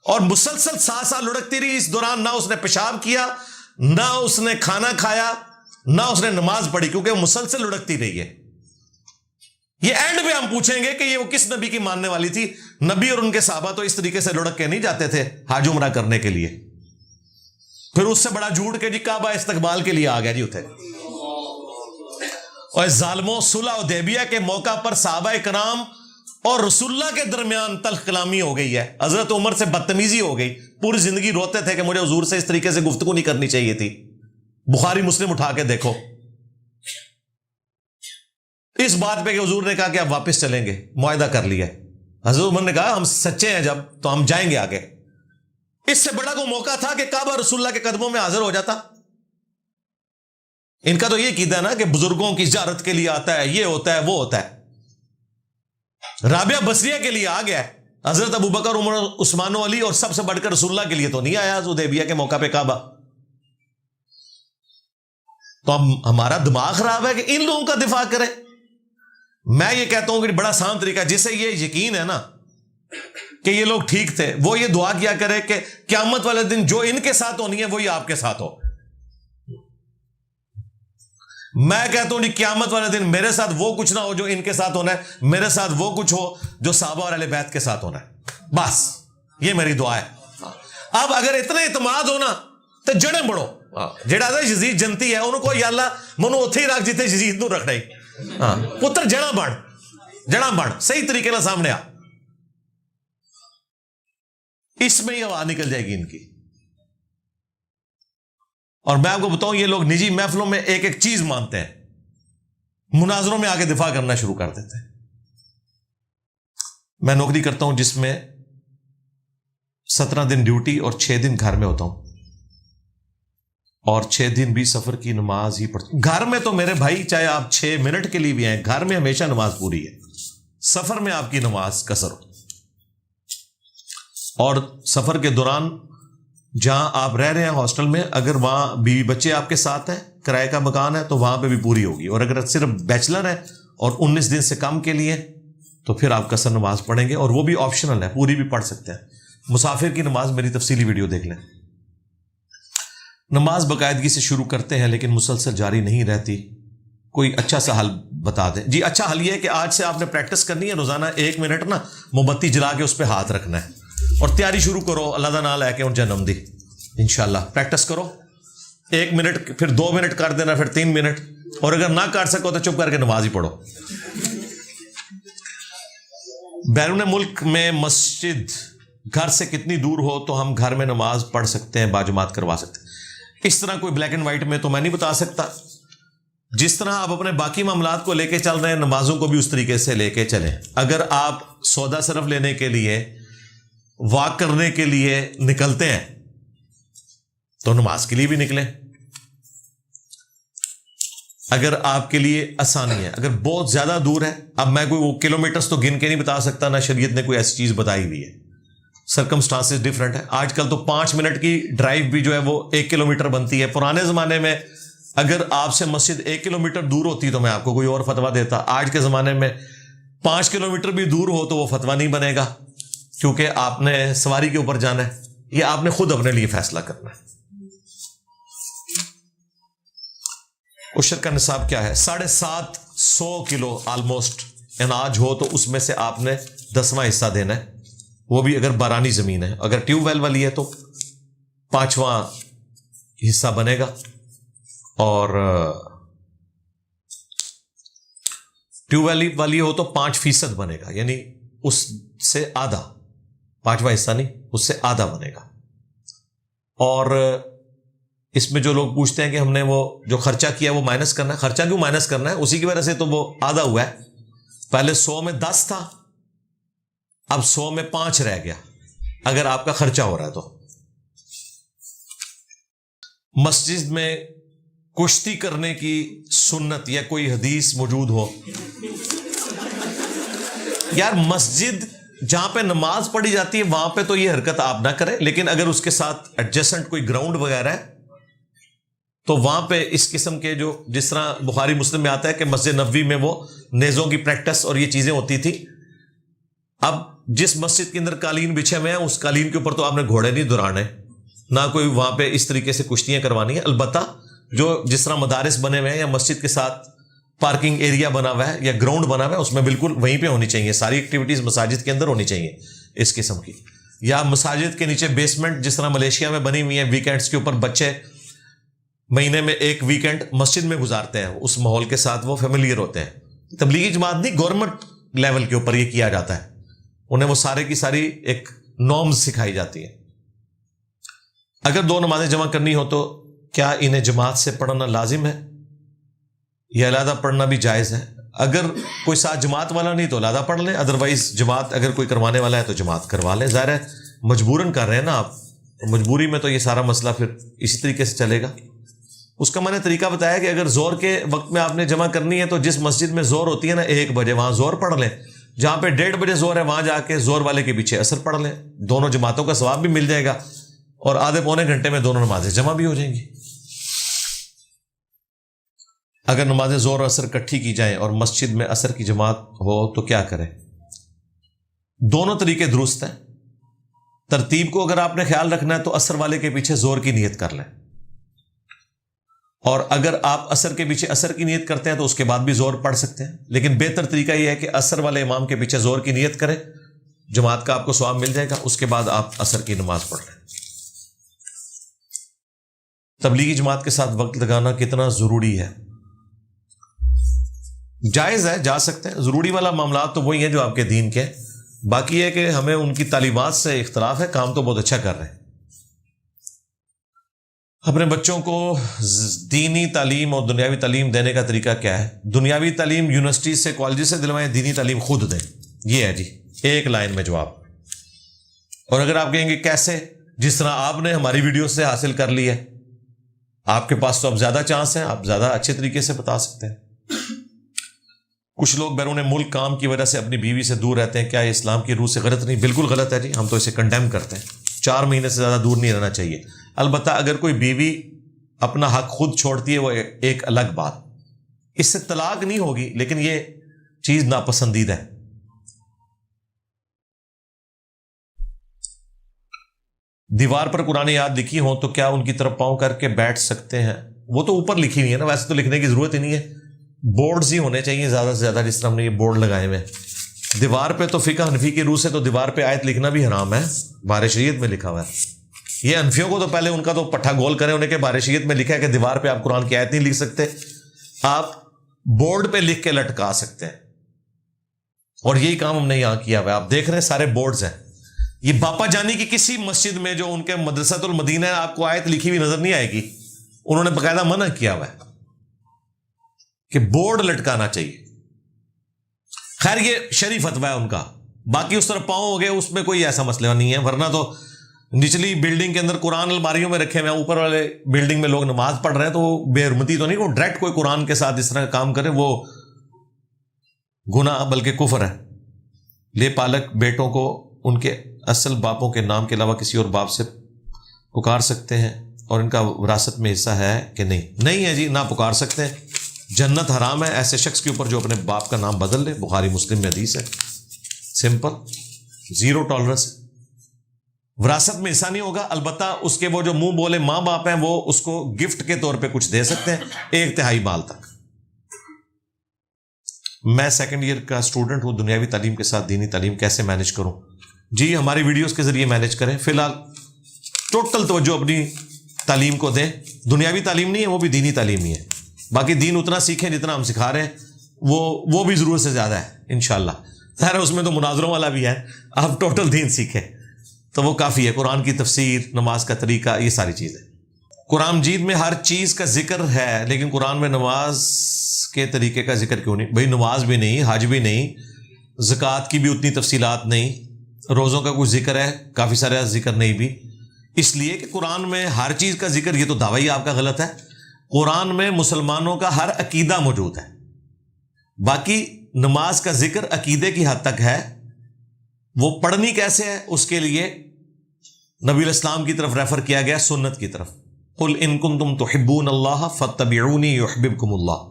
اور مسلسل 7 سال لڑکتی رہی. اس دوران نہ اس نے پیشاب کیا, نہ اس نے کھانا کھایا, نہ اس نے نماز پڑھی کیونکہ وہ مسلسل لڑکتی رہی ہے. یہ اینڈ پہ ہم پوچھیں گے کہ یہ وہ کس نبی کی ماننے والی تھی. نبی اور ان کے صحابہ تو اس طریقے سے لڑک کے نہیں جاتے تھے حج عمرہ کرنے کے لیے. پھر اس سے بڑا جھوٹ کے جی کعبہ استقبال کے لیے آ گیا جی اتھے. اور ظالموں صلح حدیبیہ کے موقع پر صحابہ کرام اور رسول اللہ کے درمیان تلخ کلامی ہو گئی ہے. حضرت عمر سے بدتمیزی ہو گئی. پوری زندگی روتے تھے کہ مجھے حضور سے اس طریقے سے گفتگو نہیں کرنی چاہیے تھی. بخاری مسلم اٹھا کے دیکھو اس بات پہ کہ حضور نے کہا کہ آپ واپس چلیں گے, معاہدہ کر لیا. حضرت عمر نے کہا ہم سچے ہیں جب تو ہم جائیں گے آگے. اس سے بڑا کوئی موقع تھا کہ کعبہ رسول اللہ کے قدموں میں حاضر ہو جاتا. ان کا تو یہ عقیدہ نا کہ بزرگوں کی زیارت کے لیے آتا ہے, یہ ہوتا ہے وہ ہوتا ہے. رابعہ بصریہ کے لیے آ گیا ہے. حضرت ابوبکر عمر عثمان و علی اور سب سے بڑھ کر رسول اللہ کے لیے تو نہیں آیا حدیبیہ کے موقع پہ کعبہ. تو ہمارا دماغ خراب ہے کہ ان لوگوں کا دفاع کریں. میں یہ کہتا ہوں کہ بڑا آسان طریقہ جسے یہ یقین ہے نا کہ یہ لوگ ٹھیک تھے, وہ یہ دعا کیا کرے کہ قیامت والے دن جو ان کے ساتھ ہونی ہے وہی آپ کے ساتھ ہو. میں کہتا ہوں جی قیامت والے دن میرے ساتھ وہ کچھ نہ ہو جو ان کے ساتھ ہونا ہے, میرے ساتھ وہ کچھ ہو جو صحابہ اور اہل بیت کے ساتھ ہونا ہے. بس یہ میری دعا ہے. اب اگر اتنے اعتماد ہونا تو جڑیں بڑھو. جڑا تھا یزید جنتی ہے انہوں کو یا اللہ منو اتھے ہی رکھ جیتے یزید نو رکھ رہے. ہاں پتر جڑا بڑھ صحیح طریقے سے سامنے آ. اس میں ہی ہوا نکل جائے گی ان کی. اور میں آپ کو بتاؤں یہ لوگ نجی محفلوں میں ایک ایک چیز مانتے ہیں, مناظروں میں آگے دفاع کرنا شروع کر دیتے ہیں. میں نوکری کرتا ہوں جس میں 17 دن ڈیوٹی اور 6 دن گھر میں ہوتا ہوں, اور 6 دن بھی سفر کی نماز ہی پڑھتا ہوں. گھر میں تو میرے بھائی چاہے آپ 6 منٹ کے لیے بھی آئیں, گھر میں ہمیشہ نماز پوری ہے. سفر میں آپ کی نماز قصر ہو. اور سفر کے دوران جہاں آپ رہ رہے ہیں ہاسٹل میں, اگر وہاں بیوی بچے آپ کے ساتھ ہیں, کرائے کا مکان ہے, تو وہاں پہ بھی پوری ہوگی. اور اگر صرف بیچلر ہے اور 19 دن سے کم کے لیے تو پھر آپ قصر نماز پڑھیں گے, اور وہ بھی آپشنل ہے, پوری بھی پڑھ سکتے ہیں. مسافر کی نماز میری تفصیلی ویڈیو دیکھ لیں. نماز باقاعدگی سے شروع کرتے ہیں لیکن مسلسل جاری نہیں رہتی. کوئی اچھا سا حل بتا دیں. جی اچھا حل یہ ہے کہ آج سے آپ نے پریکٹس کرنی ہے, روزانہ 1 منٹ نا موم بتی جلا کے اس پہ ہاتھ رکھنا ہے, اور تیاری شروع کرو اللہ کا نام لے کے ان جنم دی. انشاءاللہ پریکٹس کرو. 1 منٹ, پھر 2 منٹ کر دینا, پھر 3 منٹ, اور اگر نہ کر سکو تو چپ کر کے نماز ہی پڑھو. بیرون ملک میں مسجد گھر سے کتنی دور ہو تو ہم گھر میں نماز پڑھ سکتے ہیں, باجماعت کروا سکتے ہیں. اس طرح کوئی بلیک اینڈ وائٹ میں تو میں نہیں بتا سکتا. جس طرح آپ اپنے باقی معاملات کو لے کے چل رہے ہیں نمازوں کو بھی اس طریقے سے لے کے چلیں. اگر آپ سودا صرف لینے کے لیے واک کرنے کے لیے نکلتے ہیں تو نماز کے لیے بھی نکلیں. اگر آپ کے لیے آسانی ہے, اگر بہت زیادہ دور ہے, اب میں کوئی وہ کلومیٹرز تو گن کے نہیں بتا سکتا, نہ شریعت نے کوئی ایسی چیز بتائی ہوئی ہے, سرکمسٹانسز ڈفرنٹ ہے. آج کل تو 5 منٹ کی ڈرائیو بھی جو ہے وہ 1 کلومیٹر بنتی ہے. پرانے زمانے میں اگر آپ سے مسجد 1 کلومیٹر دور ہوتی تو میں آپ کو کوئی اور فتویٰ دیتا. آج کے زمانے میں 5 کلومیٹر بھی دور ہو تو وہ فتویٰ نہیں بنے گا, کیونکہ آپ نے سواری کے اوپر جانا ہے. یہ آپ نے خود اپنے لیے فیصلہ کرنا ہے. عشر کا نصاب کیا ہے؟ 750 کلو آلموسٹ اناج ہو تو اس میں سے آپ نے 10واں حصہ دینا ہے, وہ بھی اگر بارانی زمین ہے. اگر ٹیوب ویل والی ہے تو 5واں حصہ بنے گا, اور ٹیوب ویل والی ہو تو 5% بنے گا, یعنی اس سے آدھا, 5واں حصہ نہیں, اس سے آدھا بنے گا. اور اس میں جو لوگ پوچھتے ہیں کہ ہم نے وہ جو خرچہ کیا وہ مائنس کرنا ہے, خرچہ کیوں مائنس کرنا ہے؟ اسی کی وجہ سے تو وہ آدھا ہوا ہے. پہلے 100 میں 10 تھا, اب 100 میں 5 رہ گیا اگر آپ کا خرچہ ہو رہا ہے تو. مسجد میں کشتی کرنے کی سنت یا کوئی حدیث موجود ہو؟ یار مسجد جہاں پہ نماز پڑھی جاتی ہے وہاں پہ تو یہ حرکت آپ نہ کریں, لیکن اگر اس کے ساتھ ایڈجسٹنٹ کوئی گراؤنڈ وغیرہ ہے تو وہاں پہ اس قسم کے جو, جس طرح بخاری مسلم میں آتا ہے کہ مسجد نبوی میں وہ نیزوں کی پریکٹس اور یہ چیزیں ہوتی تھی. اب جس مسجد کے اندر قالین بچھے ہوئے ہیں اس قالین کے اوپر تو آپ نے گھوڑے نہیں دوڑانے, نہ کوئی وہاں پہ اس طریقے سے کشتیاں کروانی ہیں. البتہ جو جس طرح مدارس بنے ہوئے ہیں یا مسجد کے ساتھ پارکنگ ایریا بنا ہوا ہے یا گراؤنڈ بنا ہوا ہے, اس میں بالکل وہیں پہ ہونی چاہیے. ساری ایکٹیویٹیز مساجد کے اندر ہونی چاہیے اس قسم کی. یا مساجد کے نیچے بیسمنٹ جس طرح ملیشیا میں بنی ہوئی ہیں, ویکینڈز کے اوپر بچے مہینے میں 1 ویکینڈ مسجد میں گزارتے ہیں, اس ماحول کے ساتھ وہ فیملیئر ہوتے ہیں. تبلیغی جماعت نہیں, گورنمنٹ لیول کے اوپر یہ کیا جاتا ہے, انہیں وہ سارے کی ساری ایک نارمز سکھائی جاتی ہیں. اگر 2 نمازیں جمع کرنی ہو تو کیا انہیں جماعت سے پڑھنا لازم ہے یا علیحدہ پڑھنا بھی جائز ہے؟ اگر کوئی ساتھ جماعت والا نہیں تو علیحدہ پڑھ لیں, ادروائز جماعت اگر کوئی کروانے والا ہے تو جماعت کروا لیں. ظاہر ہے مجبوراً کر رہے ہیں نا آپ, مجبوری میں تو یہ سارا مسئلہ پھر اسی طریقے سے چلے گا. اس کا میں نے طریقہ بتایا کہ اگر زور کے وقت میں آپ نے جمع کرنی ہے تو جس مسجد میں زور ہوتی ہے نا 1 بجے, وہاں زور پڑھ لیں. جہاں پہ 1:30 بجے زور ہے وہاں جا کے زور والے کے پیچھے اثر پڑھ لیں. دونوں جماعتوں کا ثواب بھی مل جائے گا اور آدھے پونے گھنٹے میں دونوں نمازیں جمع بھی ہو جائیں گی. اگر نمازیں زور اور اثر اکٹھی کی جائیں اور مسجد میں اثر کی جماعت ہو تو کیا کریں؟ دونوں طریقے درست ہیں. ترتیب کو اگر آپ نے خیال رکھنا ہے تو اثر والے کے پیچھے زور کی نیت کر لیں, اور اگر آپ اثر کے پیچھے اثر کی نیت کرتے ہیں تو اس کے بعد بھی زور پڑھ سکتے ہیں. لیکن بہتر طریقہ یہ ہے کہ اثر والے امام کے پیچھے زور کی نیت کریں, جماعت کا آپ کو ثواب مل جائے گا, اس کے بعد آپ اثر کی نماز پڑھ لیں. تبلیغی جماعت کے ساتھ وقت لگانا کتنا ضروری ہے؟ جائز ہے, جا سکتے ہیں. ضروری والا معاملات تو وہی ہیں جو آپ کے دین کے ہیں. باقی ہے کہ ہمیں ان کی تعلیمات سے اختلاف ہے. کام تو بہت اچھا کر رہے ہیں. اپنے بچوں کو دینی تعلیم اور دنیاوی تعلیم دینے کا طریقہ کیا ہے؟ دنیاوی تعلیم یونیورسٹی سے, کالج سے دلوائیں, دینی تعلیم خود دیں. یہ ہے جی ایک لائن میں جواب. اور اگر آپ کہیں گے کیسے, جس طرح آپ نے ہماری ویڈیو سے حاصل کر لی ہے, آپ کے پاس تو اب زیادہ چانس ہے, آپ زیادہ اچھے طریقے سے بتا سکتے ہیں. کچھ لوگ بیرون ملک کام کی وجہ سے اپنی بیوی سے دور رہتے ہیں, کیا یہ اسلام کی روح سے غلط نہیں؟ بالکل غلط ہے جی, ہم تو اسے کنڈیم کرتے ہیں. 4 مہینے سے زیادہ دور نہیں رہنا چاہیے. البتہ اگر کوئی بیوی اپنا حق خود چھوڑتی ہے وہ ایک الگ بات, اس سے طلاق نہیں ہوگی, لیکن یہ چیز ناپسندیدہ ہے. دیوار پر قرآن یاد لکھی ہوں تو کیا ان کی طرف پاؤں کر کے بیٹھ سکتے ہیں؟ وہ تو اوپر لکھی ہوئی ہے نا, ویسے تو لکھنے کی ضرورت ہی نہیں ہے. بورڈز ہی ہونے چاہیے زیادہ سے زیادہ, جس طرح ہم نے یہ بورڈ لگائے ہوئے. دیوار پہ تو فقہ حنفی کی روح سے تو دیوار پہ آیت لکھنا بھی حرام ہے, بار شریعت میں لکھا ہوا ہے. یہ حنفیوں کو تو پہلے ان کا تو پٹھا گول کریں, انہیں کہ بار شریعت میں لکھا ہے کہ دیوار پہ آپ قرآن کی آیت نہیں لکھ سکتے, آپ بورڈ پہ لکھ کے لٹکا سکتے ہیں. اور یہی کام ہم نے یہاں کیا ہوا ہے. آپ دیکھ رہے ہیں سارے بورڈز ہیں. یہ باپا جانی کی کسی مسجد میں جو ان کے مدرسۃ المدینہ ہے آپ کو آیت لکھی ہوئی نظر نہیں آئے گی. انہوں نے باقاعدہ منع کیا ہوا ہے کہ بورڈ لٹکانا چاہیے. خیر یہ شرعی فتویٰ ہے ان کا. باقی اس طرح پاؤں ہو گئے اس میں کوئی ایسا مسئلہ نہیں ہے, ورنہ تو نچلی بلڈنگ کے اندر قرآن الماریوں میں رکھے ہوئے ہیں, اوپر والے بلڈنگ میں لوگ نماز پڑھ رہے ہیں, تو وہ بے حرمتی تو نہیں, وہ ڈائریکٹ کوئی قرآن کے ساتھ اس طرح کا کام کرے وہ گناہ بلکہ کفر ہے. لے پالک بیٹوں کو ان کے اصل باپوں کے نام کے علاوہ کسی اور باپ سے پکار سکتے ہیں اور ان کا وراثت میں حصہ ہے کہ نہیں؟ نہیں ہے جی, نہ پکار سکتے ہیں. جنت حرام ہے ایسے شخص کے اوپر جو اپنے باپ کا نام بدل لے. بخاری مسلم میں حدیث ہے. Simple, zero tolerance. وراثت میں حصہ نہیں ہوگا, البتہ اس کے وہ جو منہ بولے ماں باپ ہیں وہ اس کو گفٹ کے طور پہ کچھ دے سکتے ہیں 1/3 مال تک. میں سیکنڈ ایئر کا اسٹوڈنٹ ہوں, دنیاوی تعلیم کے ساتھ دینی تعلیم کیسے مینج کروں؟ جی ہماری ویڈیوز کے ذریعے مینج کریں. فی الحال ٹوٹل توجہ اپنی تعلیم کو دیں. دنیاوی تعلیم نہیں ہے, وہ بھی دینی تعلیم ہی ہے. باقی دین اتنا سیکھیں جتنا ہم سکھا رہے ہیں, وہ بھی ضرورت سے زیادہ ہے انشاءاللہ. ظاہر ہے اس میں تو مناظروں والا بھی ہے, آپ ٹوٹل دین سیکھیں تو وہ کافی ہے. قرآن کی تفسیر, نماز کا طریقہ, یہ ساری چیزیں. قرآن مجید میں ہر چیز کا ذکر ہے, لیکن قرآن میں نماز کے طریقے کا ذکر کیوں نہیں؟ بھائی نماز بھی نہیں, حج بھی نہیں, زکوٰۃ کی بھی اتنی تفصیلات نہیں, روزوں کا کوئی ذکر ہے, کافی سارا ذکر نہیں بھی. اس لیے کہ قرآن میں ہر چیز کا ذکر, یہ تو دعویٰ ہی آپ کا غلط ہے. قرآن میں مسلمانوں کا ہر عقیدہ موجود ہے. باقی نماز کا ذکر عقیدے کی حد تک ہے, وہ پڑھنی کیسے ہے اس کے لیے نبی علیہ السلام کی طرف ریفر کیا گیا, سنت کی طرف. قل ان کنتم تحبون اللہ فاتبعونی یحببکم اللہ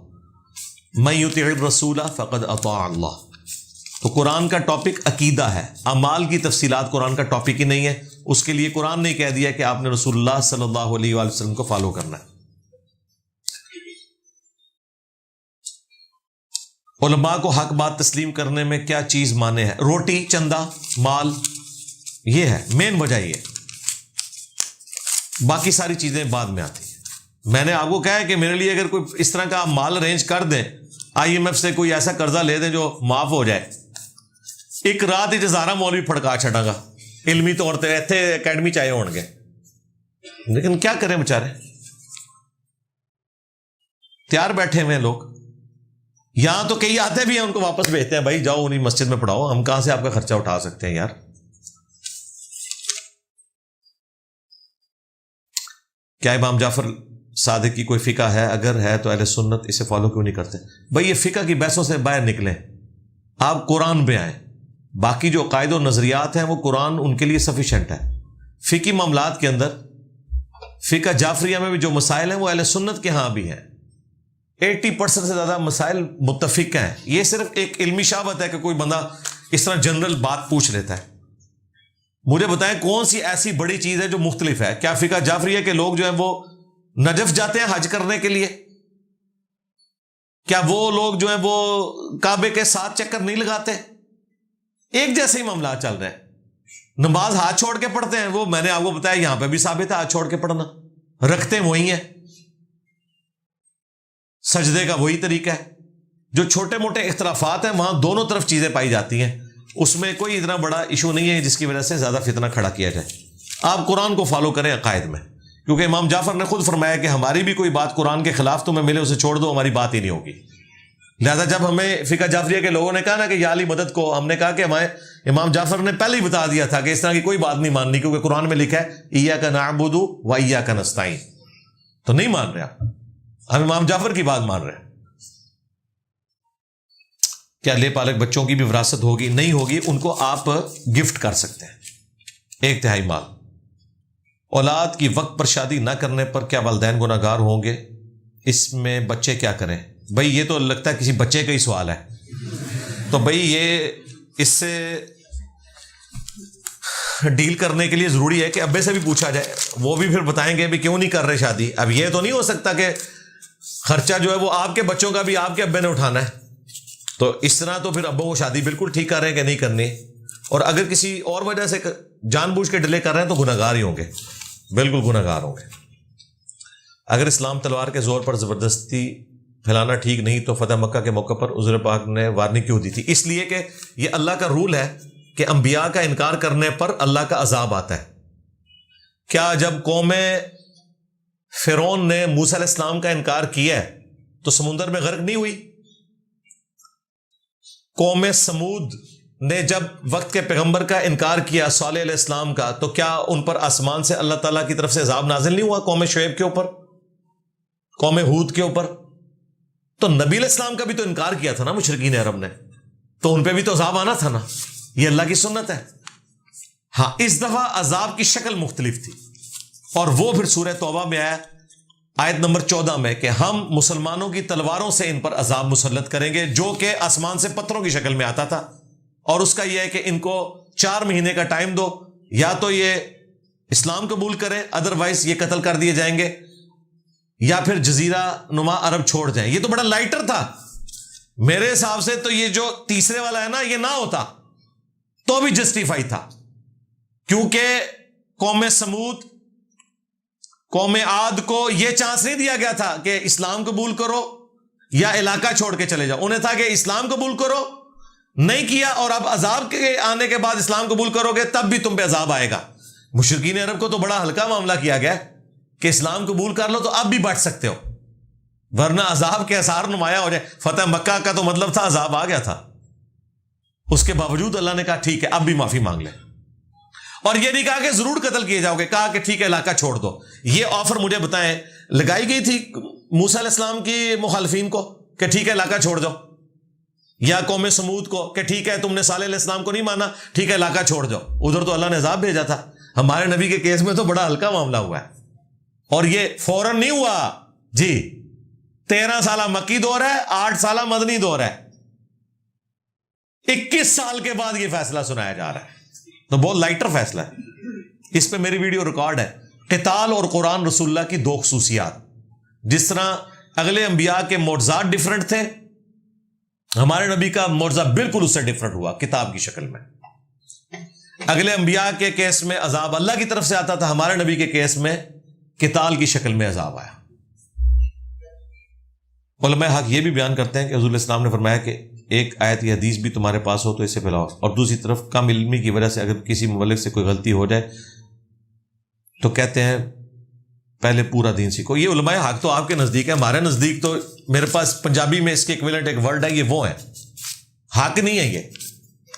من یطع الرسول فقد اطاع اللہ. تو قرآن کا ٹاپک عقیدہ ہے, اعمال کی تفصیلات قرآن کا ٹاپک ہی نہیں ہے. اس کے لیے قرآن نے کہہ دیا کہ آپ نے رسول اللہ صلی اللہ علیہ وآلہ وسلم کو فالو کرنا ہے. علماء کو حق بات تسلیم کرنے میں کیا چیز مانے ہے؟ روٹی, چندہ, مال, یہ ہے مین وجہ. یہ باقی ساری چیزیں بعد میں آتی ہیں. میں نے آپ کو کہا ہے کہ میرے لیے اگر کوئی اس طرح کا مال ارینج کر دیں, IMF سے کوئی ایسا قرضہ لے دیں جو معاف ہو جائے, ایک رات ہی ہزارہ مولوی پھڑکا چھڑا گا علمی طور پہ, ایتھے اکیڈمی چاہے ہون گے. لیکن کیا کریں بیچارے, تیار بیٹھے ہوئے لوگ. یہاں تو کئی آتے بھی ہیں, ان کو واپس بھیجتے ہیں, بھائی جاؤ انہیں مسجد میں پڑھاؤ, ہم کہاں سے آپ کا خرچہ اٹھا سکتے ہیں یار. کیا امام جعفر صادق کی کوئی فقہ ہے؟ اگر ہے تو اہل سنت اسے فالو کیوں نہیں کرتے؟ بھائی یہ فقہ کی بحثوں سے باہر نکلیں, آپ قرآن پہ آئیں. باقی جو عقائد و نظریات ہیں وہ قرآن ان کے لیے سفیشینٹ ہے. فقہی معاملات کے اندر فقہ جعفریہ میں بھی جو مسائل ہیں وہ اہل سنت کے ہاں بھی ہیں. 80% سے زیادہ مسائل متفق ہیں. یہ صرف ایک علمی شعبت ہے کہ کوئی بندہ اس طرح جنرل بات پوچھ لیتا ہے. مجھے بتائیں کون سی ایسی بڑی چیز ہے جو مختلف ہے؟ کیا فقہ جعفریہ کے لوگ جو ہیں وہ نجف جاتے ہیں حج کرنے کے لیے؟ کیا وہ لوگ جو ہیں وہ کعبے کے 7 چکر نہیں لگاتے؟ ایک جیسے ہی معاملات چل رہے ہیں. نماز ہاتھ چھوڑ کے پڑھتے ہیں, وہ میں نے آپ کو بتایا یہاں پہ بھی ثابت ہے, ہاتھ چھوڑ کے پڑھنا. رکھتے وہی ہیں, سجدے کا وہی طریقہ ہے. جو چھوٹے موٹے اختلافات ہیں وہاں دونوں طرف چیزیں پائی جاتی ہیں, اس میں کوئی اتنا بڑا ایشو نہیں ہے جس کی وجہ سے زیادہ فتنہ کھڑا کیا جائے. آپ قرآن کو فالو کریں عقائد میں, کیونکہ امام جعفر نے خود فرمایا کہ ہماری بھی کوئی بات قرآن کے خلاف تمہیں ملے اسے چھوڑ دو, ہماری بات ہی نہیں ہوگی. لہذا جب ہمیں فقہ جعفریہ کے لوگوں نے کہا نا کہ یا علی مدد کو, ہم نے کہا کہ ہمارے امام جعفر نے پہلے ہی بتا دیا تھا کہ اس طرح کی کوئی بات نہیں ماننی, کیونکہ قرآن میں لکھا ہے ایاک نعبد و ایاک نستعین. تو نہیں مان رہے آپ, ہم امام جعفر کی بات مان رہے ہیں. کیا لے پالک بچوں کی بھی وراثت ہوگی؟ نہیں ہوگی, ان کو آپ گفٹ کر سکتے ہیں 1/3 مال. اولاد کی وقت پر شادی نہ کرنے پر کیا والدین گناہ گار ہوں گے؟ اس میں بچے کیا کریں؟ بھائی یہ تو لگتا ہے کسی بچے کا ہی سوال ہے. تو بھائی یہ اس سے ڈیل کرنے کے لیے ضروری ہے کہ ابے سے بھی پوچھا جائے, وہ بھی پھر بتائیں گے بھی کیوں نہیں کر رہے شادی. اب یہ تو نہیں ہو سکتا کہ خرچہ جو ہے وہ آپ کے بچوں کا بھی آپ کے ابے نے اٹھانا ہے. تو اس طرح تو پھر ابو وہ شادی بالکل ٹھیک کر رہے ہیں کہ نہیں کرنی, اور اگر کسی اور وجہ سے جان بوجھ کے ڈیلے کر رہے ہیں تو گناہ گار ہی ہوں گے, بالکل گناہ گار ہوں گے. اگر اسلام تلوار کے زور پر زبردستی پھیلانا ٹھیک نہیں تو فتح مکہ کے موقع پر حضور پاک نے وارننگ کیوں دی تھی؟ اس لیے کہ یہ اللہ کا رول ہے کہ انبیاء کا انکار کرنے پر اللہ کا عذاب آتا ہے. کیا جب قومیں فرعون نے موسیٰ علیہ السلام کا انکار کیا ہے تو سمندر میں غرق نہیں ہوئی؟ قوم سمود نے جب وقت کے پیغمبر کا انکار کیا صالح علیہ السلام کا تو کیا ان پر آسمان سے اللہ تعالیٰ کی طرف سے عذاب نازل نہیں ہوا؟ قوم شعیب کے اوپر، قوم ہود کے اوپر. تو نبی علیہ السلام کا بھی تو انکار کیا تھا نا مشرکین عرب نے، تو ان پہ بھی تو عذاب آنا تھا نا. یہ اللہ کی سنت ہے. ہاں اس دفعہ عذاب کی شکل مختلف تھی، اور وہ پھر سورہ توبہ میں آیا آیت نمبر 14 میں کہ ہم مسلمانوں کی تلواروں سے ان پر عذاب مسلط کریں گے، جو کہ آسمان سے پتھروں کی شکل میں آتا تھا. اور اس کا یہ ہے کہ ان کو 4 مہینے کا ٹائم دو، یا تو یہ اسلام قبول کریں ادروائز یہ قتل کر دیے جائیں گے، یا پھر جزیرہ نما عرب چھوڑ جائیں. یہ تو بڑا لائٹر تھا میرے حساب سے. تو یہ جو تیسرے والا ہے نا، یہ نہ ہوتا تو بھی جسٹیفائی تھا، کیونکہ قوم سمود، قوم عاد کو یہ چانس نہیں دیا گیا تھا کہ اسلام قبول کرو یا علاقہ چھوڑ کے چلے جاؤ. انہیں تھا کہ اسلام قبول کرو، نہیں کیا، اور اب عذاب کے آنے کے بعد اسلام قبول کرو گے تب بھی تم پہ عذاب آئے گا. مشرکین عرب کو تو بڑا ہلکا معاملہ کیا گیا کہ اسلام قبول کر لو تو اب بھی بچ سکتے ہو، ورنہ عذاب کے اثار نمایاں ہو جائے. فتح مکہ کا تو مطلب تھا عذاب آ گیا تھا. اس کے باوجود اللہ نے کہا ٹھیک ہے اب بھی معافی مانگ لے. اور یہ نہیں کہا کہ ضرور قتل کیے جاؤ گے، کہا کہ ٹھیک ہے علاقہ چھوڑ دو. یہ آفر مجھے بتائیں لگائی گئی تھی موسیٰ علیہ السلام کی مخالفین کو کہ ٹھیک ہے علاقہ چھوڑ دو، یا قوم سمود کو کہ ٹھیک ہے تم نے صالح علیہ السلام کو نہیں مانا، ٹھیک ہے علاقہ چھوڑ دو. ادھر تو اللہ نے عذاب بھیجا تھا. ہمارے نبی کے کیس میں تو بڑا ہلکا معاملہ ہوا ہے، اور یہ فوراً نہیں ہوا جی. 13 سالہ مکی دور ہے، 8 سالہ مدنی دور ہے، 21 سال کے بعد یہ فیصلہ سنایا جا رہا ہے. تو بہت لائٹر فیصلہ ہے. اس پہ میری ویڈیو ریکارڈ ہے، قتال اور قرآن رسول اللہ کی 2 خصوصیات. جس طرح اگلے انبیاء کے معجزات ڈیفرنٹ تھے، ہمارے نبی کا معجزہ بالکل اس سے ڈیفرنٹ ہوا کتاب کی شکل میں. اگلے انبیاء کے کیس میں عذاب اللہ کی طرف سے آتا تھا، ہمارے نبی کے کیس میں قتال کی شکل میں عذاب آیا. علماء حق یہ بھی بیان کرتے ہیں کہ حضور علیہ السلام نے فرمایا کہ ایک آیت یا حدیث بھی تمہارے پاس ہو تو اسے پھیلاؤ، اور دوسری طرف کم علمی کی وجہ سے اگر کسی مبلغ سے کوئی غلطی ہو جائے تو کہتے ہیں پہلے پورا دین سیکھو. یہ علماء حق تو آپ کے نزدیک ہے، ہمارے نزدیک تو میرے پاس پنجابی میں اس کے ایکویلنٹ ایک ورڈ ہے، یہ وہ ہے. حق نہیں ہے، یہ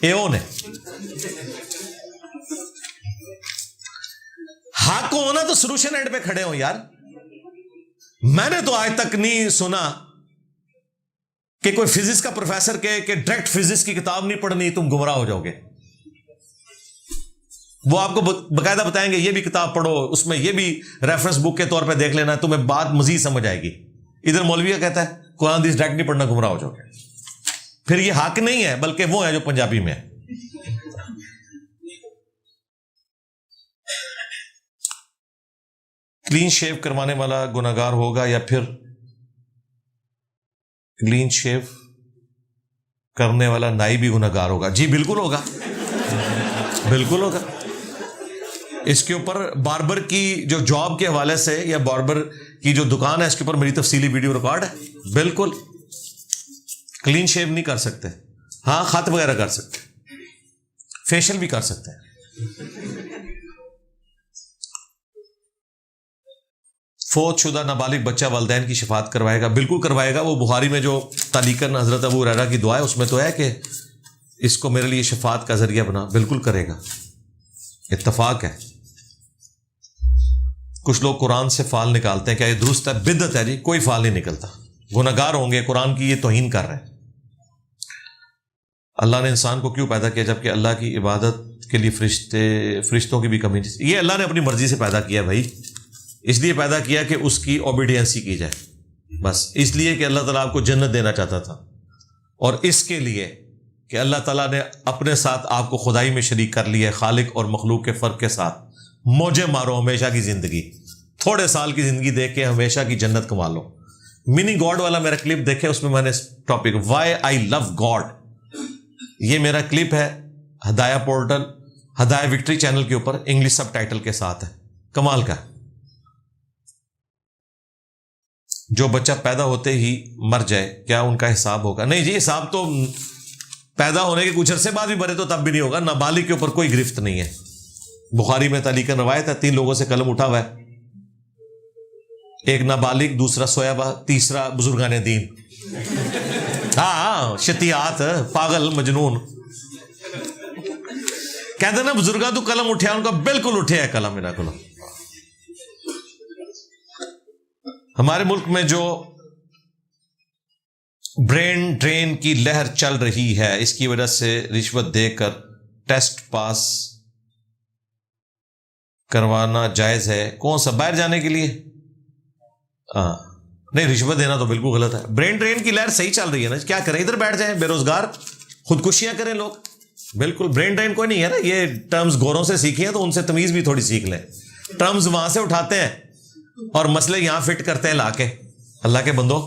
ایون ہے. حق کو ہونا تو سولوشن اینڈ پہ کھڑے ہو یار. میں نے تو آج تک نہیں سنا کہ کوئی فزکس کا پروفیسر کہ ڈائریکٹ فزکس کی کتاب نہیں پڑھنی تم گمراہ ہو جاؤ گے. وہ آپ کو باقاعدہ بتائیں گے یہ بھی کتاب پڑھو، اس میں یہ بھی ریفرنس بک کے طور پہ دیکھ لینا، تمہیں بات مزید سمجھ آئے گی. ادھر مولویہ کہتا ہے قرآن حدیث ڈائریکٹ نہیں پڑھنا گمراہ ہو جاؤ گے. پھر یہ حق نہیں ہے بلکہ وہ ہے جو پنجابی میں ہے. کلین شیو کروانے والا گناہگار ہوگا یا پھر کلین شیو کرنے والا نائی بھی گناہگار ہوگا؟ جی بالکل ہوگا، بالکل ہوگا. اس کے اوپر باربر کی جو جاب کے حوالے سے یا باربر کی جو دکان ہے اس کے اوپر میری تفصیلی ویڈیو ریکارڈ ہے. بالکل کلین شیو نہیں کر سکتے، ہاں خط وغیرہ کر سکتے، فیشل بھی کر سکتے ہیں. فوت شدہ نابالغ بچہ والدین کی شفاعت کروائے گا؟ بالکل کروائے گا. وہ بخاری میں جو تعلیقاً حضرت ابو ہریرہ کی دعا ہے اس میں تو ہے کہ اس کو میرے لیے شفاعت کا ذریعہ بنا. بالکل کرے گا، اتفاق ہے. کچھ لوگ قرآن سے فال نکالتے ہیں، کیا یہ درست ہے؟ بدعت ہے جی، کوئی فال نہیں نکلتا. گناہگار ہوں گے، قرآن کی یہ توہین کر رہے ہیں. اللہ نے انسان کو کیوں پیدا کیا جبکہ اللہ کی عبادت کے لیے فرشتوں کی بھی کمی نہیں؟ یہ اللہ نے اپنی مرضی سے پیدا کیا بھائی، اس لیے پیدا کیا کہ اس کی اوبیڈینسی کی جائے. بس اس لیے کہ اللہ تعالیٰ آپ کو جنت دینا چاہتا تھا، اور اس کے لیے کہ اللہ تعالیٰ نے اپنے ساتھ آپ کو خدائی میں شریک کر لیا ہے. خالق اور مخلوق کے فرق کے ساتھ موجے مارو ہمیشہ کی زندگی، تھوڑے سال کی زندگی دیکھ کے ہمیشہ کی جنت کما لو. میننگ گاڈ والا میرا کلپ دیکھے، اس میں میں نے ٹاپک وائی آئی لو گاڈ، یہ میرا کلپ ہے ہدایہ پورٹل ہدایہ وکٹری چینل کے اوپر، انگلش سب ٹائٹل کے ساتھ ہے. کمال کا. جو بچہ پیدا ہوتے ہی مر جائے کیا ان کا حساب ہوگا؟ نہیں جی، حساب تو پیدا ہونے کے کچھ عرصے بعد بھی بھرے تو تب بھی نہیں ہوگا. نابالغ کے اوپر کوئی گرفت نہیں ہے. بخاری میں تعلیقاً روایت ہے، 3 لوگوں سے قلم اٹھا ہوا ہے. ایک نابالغ، دوسرا سویابا، تیسرا بزرگان دین. ہاں شتیات، پاگل مجنون. کہتے نا بزرگاں تو قلم اٹھیا، ان کا بالکل اٹھیا ہے قلم. میرا قلم. ہمارے ملک میں جو برین ڈرین کی لہر چل رہی ہے، اس کی وجہ سے رشوت دے کر ٹیسٹ پاس کروانا جائز ہے. کون سا؟ باہر جانے کے لیے؟ نہیں، رشوت دینا تو بالکل غلط ہے. برین ڈرین کی لہر صحیح چل رہی ہے نا، کیا کریں؟ ادھر بیٹھ جائیں بے روزگار، خودکشیاں کریں لوگ. بالکل برین ڈرین کوئی نہیں ہے نا. یہ ٹرمز گوروں سے سیکھی ہیں تو ان سے تمیز بھی تھوڑی سیکھ لیں. ٹرمز وہاں سے اٹھاتے ہیں اور مسئلے یہاں فٹ کرتے ہیں لا کے. اللہ کے بندو،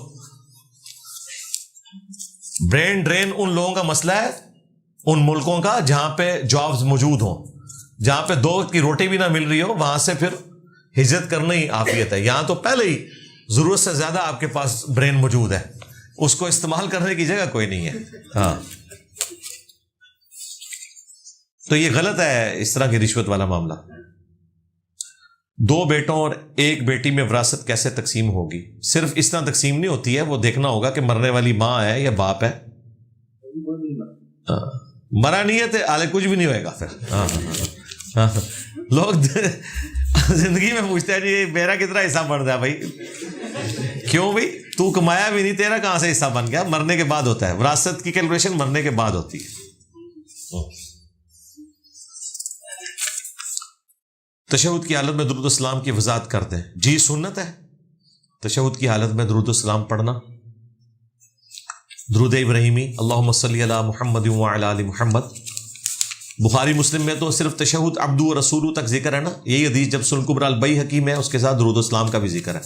برین ڈرین ان لوگوں کا مسئلہ ہے، ان ملکوں کا جہاں پہ جابز موجود ہوں، جہاں پہ دو کی روٹی بھی نہ مل رہی ہو، وہاں سے پھر ہجرت کرنا ہی عافیت ہے. یہاں تو پہلے ہی ضرورت سے زیادہ آپ کے پاس برین موجود ہے، اس کو استعمال کرنے کی جگہ کوئی نہیں ہے. ہاں تو یہ غلط ہے اس طرح کی رشوت والا معاملہ. 2 بیٹوں اور 1 بیٹی میں وراثت کیسے تقسیم ہوگی؟ صرف اس طرح تقسیم نہیں ہوتی ہے، وہ دیکھنا ہوگا کہ مرنے والی ماں ہے یا باپ ہے. مرا نہیں ہے تو آلے کچھ بھی نہیں ہوئے گا پھر. لوگ زندگی میں پوچھتے ہیں جی میرا کتنا حصہ بن گیا بھائی. کیوں بھائی؟ تو کمایا بھی نہیں، تیرا کہاں سے حصہ بن گیا؟ مرنے کے بعد ہوتا ہے وراثت کی کیلکولیشن، مرنے کے بعد ہوتی ہے. تشہد کی حالت میں درود السلام کی وضاحت کرتے ہیں. جی سنت ہے تشہد کی حالت میں درود السلام پڑھنا. درود ابراہیمی، اللہم صلی علی محمد وعلی آل محمد. بخاری مسلم میں تو صرف تشہد عبدو و رسولو تک ذکر ہے نا. یہی حدیث جب سنن کبری البیہقی میں اس کے ساتھ درود السلام کا بھی ذکر ہے.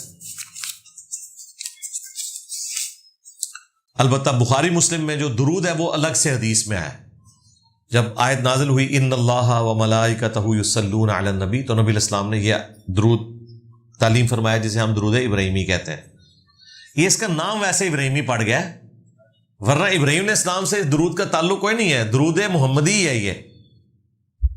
البتہ بخاری مسلم میں جو درود ہے وہ الگ سے حدیث میں آیا. جب آیت نازل ہوئی ان اللہ و ملائکتہ یصلون علی النبی، تو نبی علیہ السلام نے یہ درود تعلیم فرمایا جسے ہم درود ابراہیمی کہتے ہیں. یہ اس کا نام ویسے ابراہیمی پڑ گیا ہے، ورنہ ابراہیم علیہ السلام سے درود کا تعلق کوئی نہیں ہے. درود محمدی ہے. یہ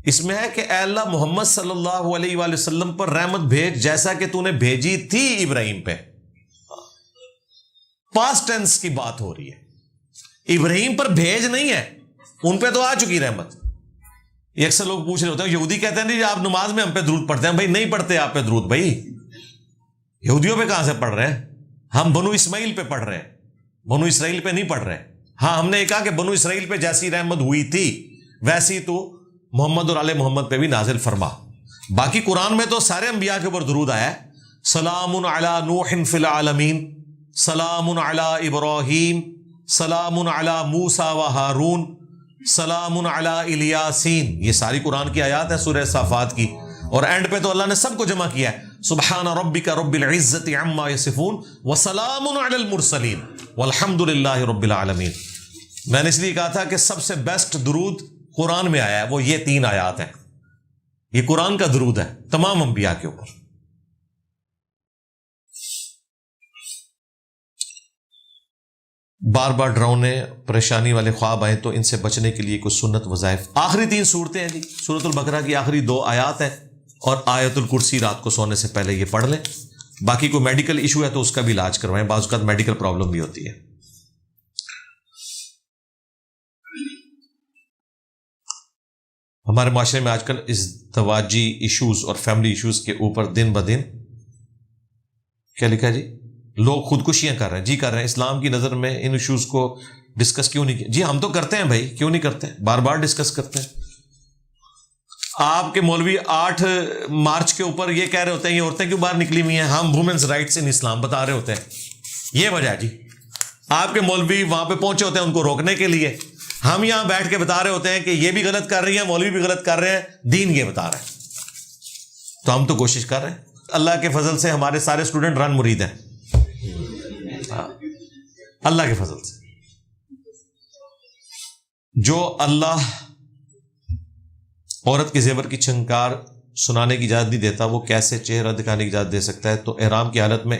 اس میں ہے کہ اے اللہ محمد صلی اللہ علیہ وآلہ وسلم پر رحمت بھیج جیسا کہ تو نے بھیجی تھی ابراہیم پہ. پاسٹ ٹینس کی بات ہو رہی ہے، ابراہیم پر بھیج نہیں ہے، ان پہ تو آ چکی رحمت. یہ اکثر لوگ پوچھ رہے ہوتے ہیں، یہودی کہتے ہیں نہیں آپ نماز میں ہم پہ درود پڑھتے ہیں. بھائی نہیں پڑھتے آپ پہ درود. بھائی یہودیوں پہ کہاں سے پڑھ رہے ہیں؟ ہم بنو اسماعیل پہ پڑھ رہے ہیں، بنو اسرائیل پہ نہیں پڑھ رہے. ہاں ہم نے یہ کہا کہ بنو اسرائیل پہ جیسی رحمت ہوئی تھی ویسی تو محمد اور آل محمد پہ بھی نازل فرما. باقی قرآن میں تو سارے انبیاء کے اوپر درود آیا ہے. سلام علی نوح فی العالمین، سلام علی ابراہیم، سلام علی موسیٰ و ہارون، سلام علی الیاسین. یہ ساری قرآن کی آیات ہیں سورہ صافات کی. اور اینڈ پہ تو اللہ نے سب کو جمع کیا ہے، سبحان ربک رب العزت عما یصفون وسلام علی المرسلین والحمد للہ رب العالمین. میں نے اس لیے کہا تھا کہ سب سے بیسٹ درود قرآن میں آیا ہے، وہ یہ 3 آیات ہیں. یہ قرآن کا درود ہے تمام انبیاء کے اوپر. بار بار ڈراؤنے پریشانی والے خواب آئیں تو ان سے بچنے کے لیے کچھ سنت وظائف. آخری 3 صورتیں ہیں جی، سورۃ البقرہ کی آخری 2 آیات ہیں اور آیت الکرسی رات کو سونے سے پہلے یہ پڑھ لیں. باقی کوئی میڈیکل ایشو ہے تو اس کا بھی علاج کروائیں، بعض اوقات میڈیکل پرابلم بھی ہوتی ہے. ہمارے معاشرے میں آج کل ازدواجی ایشوز اور فیملی ایشوز کے اوپر دن بدن کیا لکھا ہے جی، لوگ خودکشیاں کر رہے ہیں. جی کر رہے ہیں. اسلام کی نظر میں ان ایشوز کو ڈسکس کیوں نہیں کیا؟ جی ہم تو کرتے ہیں بھائی، کیوں نہیں کرتے؟ بار بار ڈسکس کرتے ہیں. آپ کے مولوی 8 مارچ کے اوپر یہ کہہ رہے ہوتے ہیں یہ عورتیں کیوں باہر نکلی ہوئی ہیں، ہم وومنز رائٹس ان اسلام بتا رہے ہوتے ہیں. یہ وجہ ہے جی. آپ کے مولوی وہاں پہ پہنچے ہوتے ہیں ان کو روکنے کے لیے، ہم یہاں بیٹھ کے بتا رہے ہوتے ہیں کہ یہ بھی غلط کر رہی ہیں، مولوی بھی غلط کر رہے ہیں، دین یہ بتا رہے ہیں. تو ہم تو کوشش کر رہے ہیں. اللہ کے فضل سے ہمارے سارے اسٹوڈنٹ رن مرید ہیں، اللہ کے فضل سے. جو اللہ عورت کے زیور کی چھنکار سنانے کی اجازت نہیں دیتا، وہ کیسے چہرہ دکھانے کی اجازت دے سکتا ہے؟ تو احرام کی حالت میں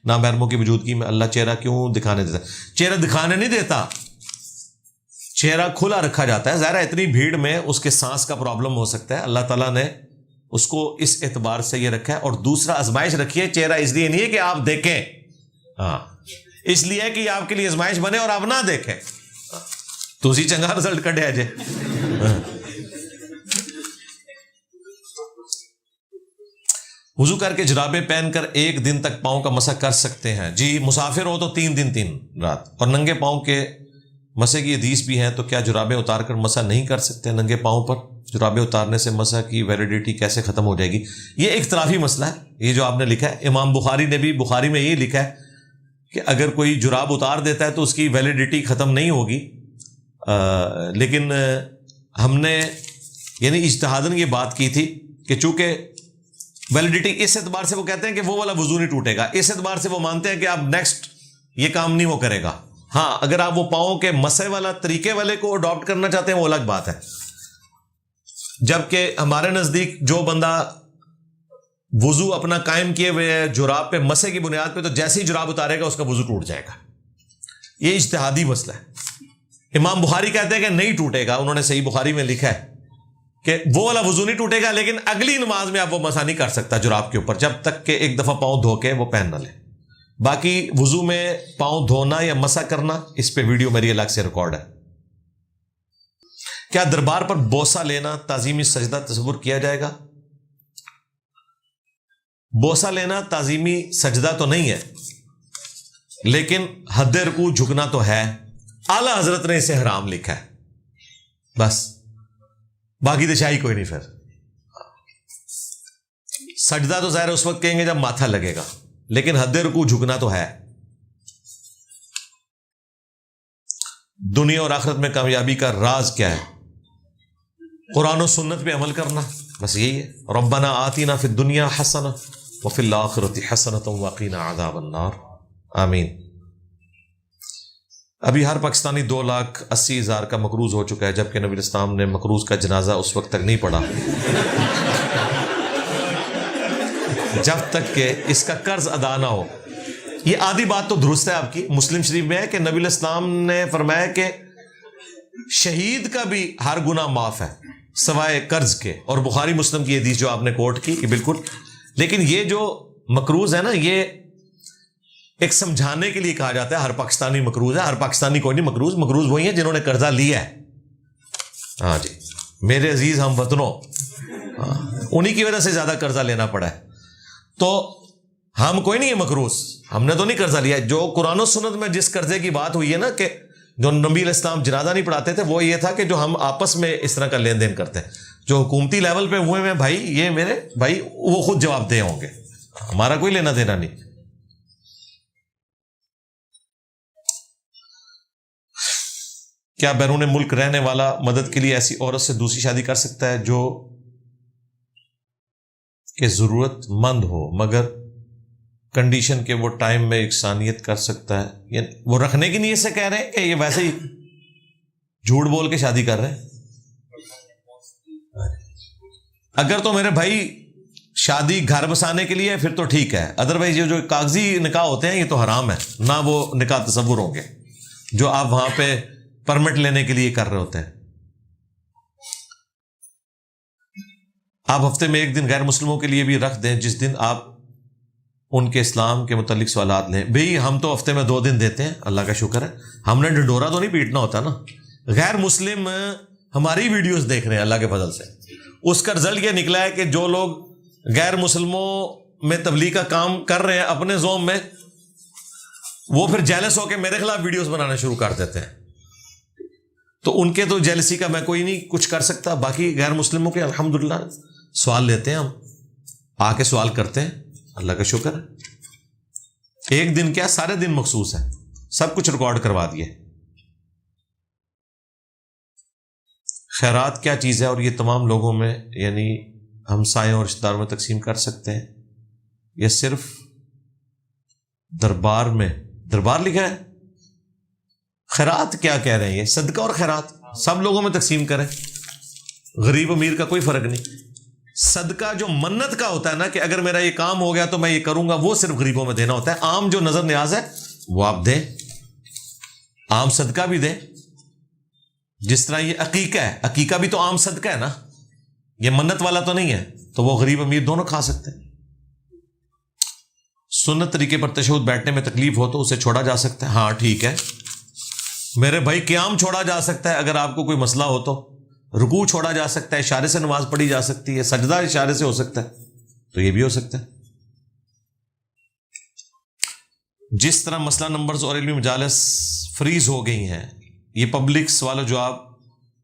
نامحرموں کی موجودگی میں اللہ چہرہ کیوں دکھانے دیتا؟ چہرہ دکھانے نہیں دیتا، چہرہ کھلا رکھا جاتا ہے. ظاہر ہے اتنی بھیڑ میں اس کے سانس کا پرابلم ہو سکتا ہے. اللہ تعالیٰ نے اس کو اس اعتبار سے یہ رکھا ہے. اور دوسرا آزمائش رکھیے, چہرہ اس لیے نہیں ہے کہ آپ دیکھیں, ہاں اس لیے ہے کہ آپ کے لیے آزمائش بنے اور آپ نہ دیکھیں تو اسی چنگا رزلٹ کٹیا جائے. وضو کر کے جرابیں پہن کر 1 دن تک پاؤں کا مسح کر سکتے ہیں؟ جی, مسافر ہو تو 3 دن 3 رات. اور ننگے پاؤں کے مسح کی حدیث بھی ہیں, تو کیا جرابیں اتار کر مسح نہیں کر سکتے ننگے پاؤں پر؟ جرابیں اتارنے سے مسح کی ویلیڈیٹی کیسے ختم ہو جائے گی؟ یہ ایک اختلافی مسئلہ ہے, یہ جو آپ نے لکھا ہے. امام بخاری نے بھی بخاری میں یہ لکھا ہے کہ اگر کوئی جراب اتار دیتا ہے تو اس کی ویلیڈیٹی ختم نہیں ہوگی. لیکن ہم نے یعنی اجتہاداً یہ بات کی تھی کہ چونکہ ویلیڈیٹی اس اعتبار سے وہ کہتے ہیں کہ وہ والا وضو نہیں ٹوٹے گا, اس اعتبار سے وہ مانتے ہیں کہ آپ نیکسٹ یہ کام نہیں وہ کرے گا. ہاں اگر آپ وہ پاؤں کے مسح والا طریقے والے کو اڈاپٹ کرنا چاہتے ہیں وہ الگ بات ہے. جبکہ ہمارے نزدیک جو بندہ وضو اپنا قائم کیے ہوئے ہے جراب پہ مسح کی بنیاد پہ, تو جیسے ہی جراب اتارے گا اس کا وضو ٹوٹ جائے گا. یہ اجتہادی مسئلہ ہے. امام بخاری کہتے ہیں کہ نہیں ٹوٹے گا, انہوں نے صحیح بخاری میں لکھا ہے کہ وہ والا وضو نہیں ٹوٹے گا, لیکن اگلی نماز میں آپ وہ مسح نہیں کر سکتا جراب کے اوپر جب تک کہ ایک دفعہ پاؤں دھو کے وہ پہن نہ لے. باقی وضو میں پاؤں دھونا یا مسح کرنا, اس پہ ویڈیو میری الگ سے ریکارڈ ہے. کیا دربار پر بوسہ لینا تعظیمی سجدہ تصور کیا جائے گا؟ بوسہ لینا تعظیمی سجدہ تو نہیں ہے, لیکن حد رکوع جھکنا تو ہے. اعلی حضرت نے اسے حرام لکھا ہے, بس باقی دشائی کوئی نہیں. پھر سجدہ تو ظاہر اس وقت کہیں گے جب ماتھا لگے گا, لیکن حد رکوع جھکنا تو ہے. دنیا اور آخرت میں کامیابی کا راز کیا ہے؟ قرآن و سنت پہ عمل کرنا, بس یہی ہے. ربنا آتینا فی الدنیا حسنہ وفی الآخرۃ حسنۃ وقنا عذاب النار, آمین. ابھی ہر پاکستانی 2,80,000 کا مقروض ہو چکا ہے, جبکہ نبی الاسلام نے مقروض کا جنازہ اس وقت تک نہیں پڑھا جب تک کہ اس کا قرض ادا نہ ہو. یہ آدھی بات تو درست ہے آپ کی. مسلم شریف میں ہے کہ نبی الاسلام نے فرمایا کہ شہید کا بھی ہر گناہ معاف ہے سوائے قرض کے, اور بخاری مسلم کی حدیث جو آپ نے کوٹ کی, یہ بالکل. لیکن یہ جو مقروض ہے نا, یہ ایک سمجھانے کے لیے کہا جاتا ہے ہر پاکستانی مقروض ہے. ہر پاکستانی کوئی نہیں مقروض, مقروض وہی ہیں جنہوں نے قرضہ لیا ہے. ہاں جی میرے عزیز ہم وطنوں, انہی کی وجہ سے زیادہ قرضہ لینا پڑا ہے. تو ہم کوئی نہیں ہے مقروض, ہم نے تو نہیں قرضہ لیا. جو قرآن و سنت میں جس قرضے کی بات ہوئی ہے نا, کہ جو نبی علیہ السلام جنازہ نہیں پڑھاتے تھے, وہ یہ تھا کہ جو ہم آپس میں اس طرح کا لین دین کرتے ہیں. جو حکومتی لیول پہ ہوئے میں بھائی, یہ میرے بھائی وہ خود جواب دہ ہوں گے, ہمارا کوئی لینا دینا نہیں. کیا بیرون ملک رہنے والا مدد کے لیے ایسی عورت سے دوسری شادی کر سکتا ہے جو کہ ضرورت مند ہو مگر کنڈیشن کے وہ ٹائم میں یکسانیت کر سکتا ہے؟ یعنی وہ رکھنے کی نیت سے کہہ رہے ہیں کہ یہ ویسے ہی جھوٹ بول کے شادی کر رہے ہیں؟ اگر تو میرے بھائی شادی گھر بسانے کے لیے پھر تو ٹھیک ہے, ادروائز یہ جو کاغذی نکاح ہوتے ہیں یہ تو حرام ہے. نہ وہ نکاح تصور ہوں گے جو آپ وہاں پہ پرمٹ لینے کے لیے کر رہے ہوتے ہیں. آپ ہفتے میں 1 دن غیر مسلموں کے لیے بھی رکھ دیں, جس دن آپ ان کے اسلام کے متعلق سوالات لیں. بھئی ہم تو ہفتے میں 2 دن دیتے ہیں, اللہ کا شکر ہے. ہم نے ڈنڈورا تو نہیں پیٹنا ہوتا نا. غیر مسلم ہماری ویڈیوز دیکھ رہے ہیں اللہ کے فضل سے. اس کا رزلٹ یہ نکلا ہے کہ جو لوگ غیر مسلموں میں تبلیغ کا کام کر رہے ہیں اپنے زوم میں, وہ پھر جیلس ہو کے میرے خلاف ویڈیوز بنانا شروع کر دیتے ہیں. تو ان کے تو جیلسی کا میں کوئی نہیں کچھ کر سکتا. باقی غیر مسلموں کے الحمدللہ سوال لیتے ہیں, ہم آ کے سوال کرتے ہیں, اللہ کا شکر ہے. 1 دن کیا سارے دن مخصوص ہے, سب کچھ ریکارڈ کروا دیے. خیرات کیا چیز ہے اور یہ تمام لوگوں میں یعنی ہمسایوں اور رشتہ داروں میں تقسیم کر سکتے ہیں یا صرف دربار میں؟ دربار لکھا ہے. خیرات کیا کہہ رہے ہیں؟ یہ صدقہ اور خیرات سب لوگوں میں تقسیم کریں, غریب امیر کا کوئی فرق نہیں. صدقہ جو منت کا ہوتا ہے نا کہ اگر میرا یہ کام ہو گیا تو میں یہ کروں گا, وہ صرف غریبوں میں دینا ہوتا ہے. عام جو نظر نیاز ہے وہ آپ دیں, عام صدقہ بھی دیں. جس طرح یہ عقیقہ ہے, عقیقہ بھی تو عام صدقہ ہے نا, یہ منت والا تو نہیں ہے, تو وہ غریب امیر دونوں کھا سکتے ہیں. سنت طریقے پر تشہد بیٹھنے میں تکلیف ہو تو اسے چھوڑا جا سکتا ہے. ہاں ٹھیک ہے میرے بھائی, قیام چھوڑا جا سکتا ہے اگر آپ کو کوئی مسئلہ ہو تو, رکوع چھوڑا جا سکتا ہے, اشارے سے نماز پڑھی جا سکتی ہے, سجدہ اشارے سے ہو سکتا ہے, تو یہ بھی ہو سکتا ہے. جس طرح مسئلہ نمبرز اور علمی مجالس فریز ہو گئی ہیں, یہ پبلک سوال و جواب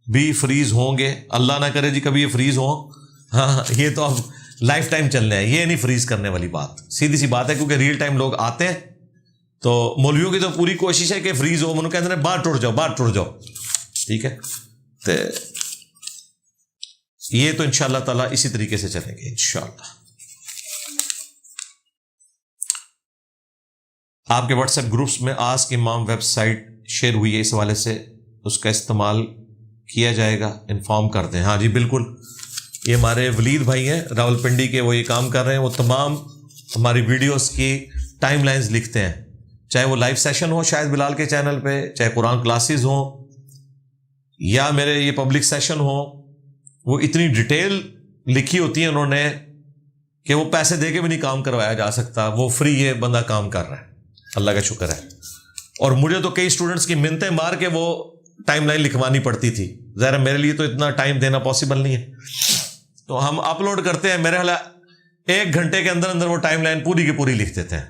بھی فریز ہوں گے. اللہ نہ کرے جی کبھی یہ فریز ہوں. ہاں یہ تو اب لائف ٹائم چلنے ہیں, یہ نہیں فریز کرنے والی بات, سیدھی سی بات ہے, کیونکہ ریئل ٹائم لوگ آتے ہیں. تو مولویوں کی تو پوری کوشش ہے کہ فریز ہو, انہوں کہتے ہیں باہر ٹوٹ جاؤ, باہر ٹوٹ جاؤ. ٹھیک ہے, تو یہ تو انشاءاللہ تعالیٰ اسی طریقے سے چلیں گے انشاءاللہ. آپ کے واٹس ایپ گروپس میں آسک امام ویب سائٹ شیئر ہوئی ہے, اس حوالے سے اس کا استعمال کیا جائے گا, انفارم کر دیں. ہاں جی بالکل, یہ ہمارے ولید بھائی ہیں راول پنڈی کے, وہ یہ کام کر رہے ہیں. وہ تمام ہماری ویڈیوز کی ٹائم لائنز لکھتے ہیں, چاہے وہ لائیو سیشن ہو شاید بلال کے چینل پہ, چاہے قرآن کلاسز ہوں یا میرے یہ پبلک سیشن ہو, وہ اتنی ڈیٹیل لکھی ہوتی ہیں انہوں نے کہ وہ پیسے دے کے بھی نہیں کام کروایا جا سکتا. وہ فری یہ بندہ کام کر رہا ہے, اللہ کا شکر ہے. اور مجھے تو کئی اسٹوڈنٹس کی منتیں مار کے وہ ٹائم لائن لکھوانی پڑتی تھی. ظاہر میرے لیے تو اتنا ٹائم دینا پاسبل نہیں ہے, تو ہم اپلوڈ کرتے ہیں, میرے خیال 1 گھنٹے کے اندر اندر وہ ٹائم لائن پوری کی پوری لکھ دیتے ہیں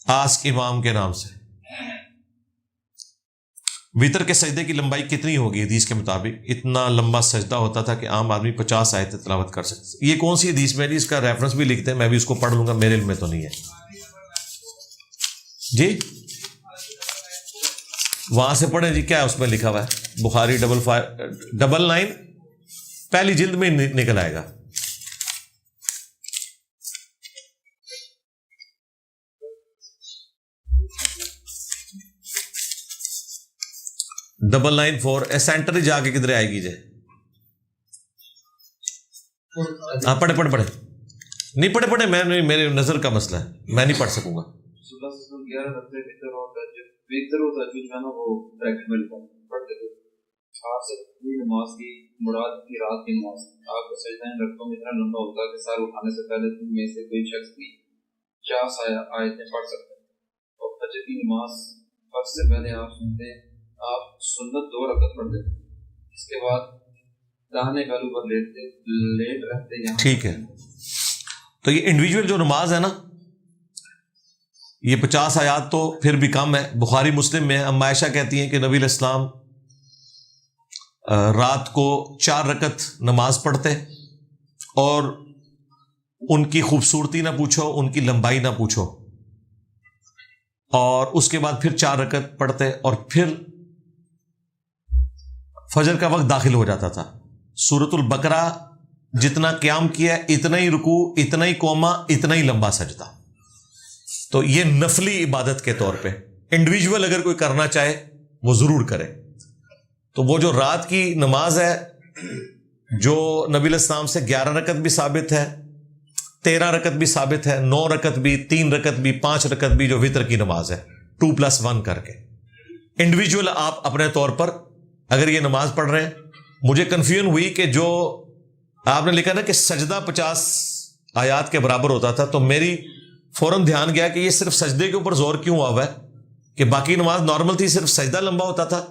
آسک امام کے نام سے. وتر کے سجدے کی لمبائی کتنی ہوگی حدیث کے مطابق؟ اتنا لمبا سجدہ ہوتا تھا کہ عام آدمی 50 آیتیں تلاوت کر سکتے. یہ کون سی حدیث میں جی؟ اس کا ریفرنس بھی لکھتے ہیں, میں بھی اس کو پڑھ لوں گا, میرے علم میں تو نہیں ہے جی. وہاں سے پڑھیں جی, کیا ہے اس میں لکھا ہوا ہے؟ بخاری 99 پہلی جلد میں نکل آئے گا. ڈبل 94 سینٹر ہی جا کے کدھر آئے گی جی؟ ہاں پڑھے نہیں پڑھے میں نہیں, میرے نظر کا مسئلہ ہے, میں نہیں پڑھ سکوں گا. نماز کی مراد کی رات کی نماز, آپ کا سجدہ رکعتوں میں اتنا لمبا ہوتا ہے کہ سر اٹھانے سے پہلے تم میں سے کوئی شخص بھی 50 آیتیں پڑھ سکتا ہے. اور فجر کی نماز فرض سے پہلے آپ سنتے, آپ سنت 2 رکعت پڑھ دیتے, اس کے بعد داہنے پہلو پر لیٹ رہتے ہیں. ٹھیک ہے, تو یہ انڈیویجول جو نماز ہے نا, یہ 50 آیات تو پھر بھی کم ہے. بخاری مسلم میں ام عائشہ کہتی ہیں کہ نبی علیہ السلام رات کو 4 رکعت نماز پڑھتے, اور ان کی خوبصورتی نہ پوچھو, ان کی لمبائی نہ پوچھو, اور اس کے بعد پھر 4 رکعت پڑھتے, اور پھر فجر کا وقت داخل ہو جاتا تھا. سورۃ البقرہ جتنا قیام کیا, اتنا ہی رکوع, اتنا ہی قوما, اتنا ہی لمبا سجدہ. تو یہ نفلی عبادت کے طور پہ انڈیویجول اگر کوئی کرنا چاہے وہ ضرور کرے. تو وہ جو رات کی نماز ہے, جو نبی علیہ السلام سے 11 رکعت بھی ثابت ہے, 13 رکعت بھی ثابت ہے, 9 رکعت بھی, 3 رکعت بھی, 5 رکعت بھی, جو وتر کی نماز ہے 2+1 کر کے. انڈیویجول آپ اپنے طور پر اگر یہ نماز پڑھ رہے ہیں, مجھے کنفیوژن ہوئی کہ جو آپ نے لکھا نا کہ سجدہ 50 آیات کے برابر ہوتا تھا, تو میری فوراً دھیان گیا کہ یہ صرف سجدے کے اوپر زور کیوں ہوا ہے, کہ باقی نماز نارمل تھی, صرف سجدہ لمبا ہوتا تھا.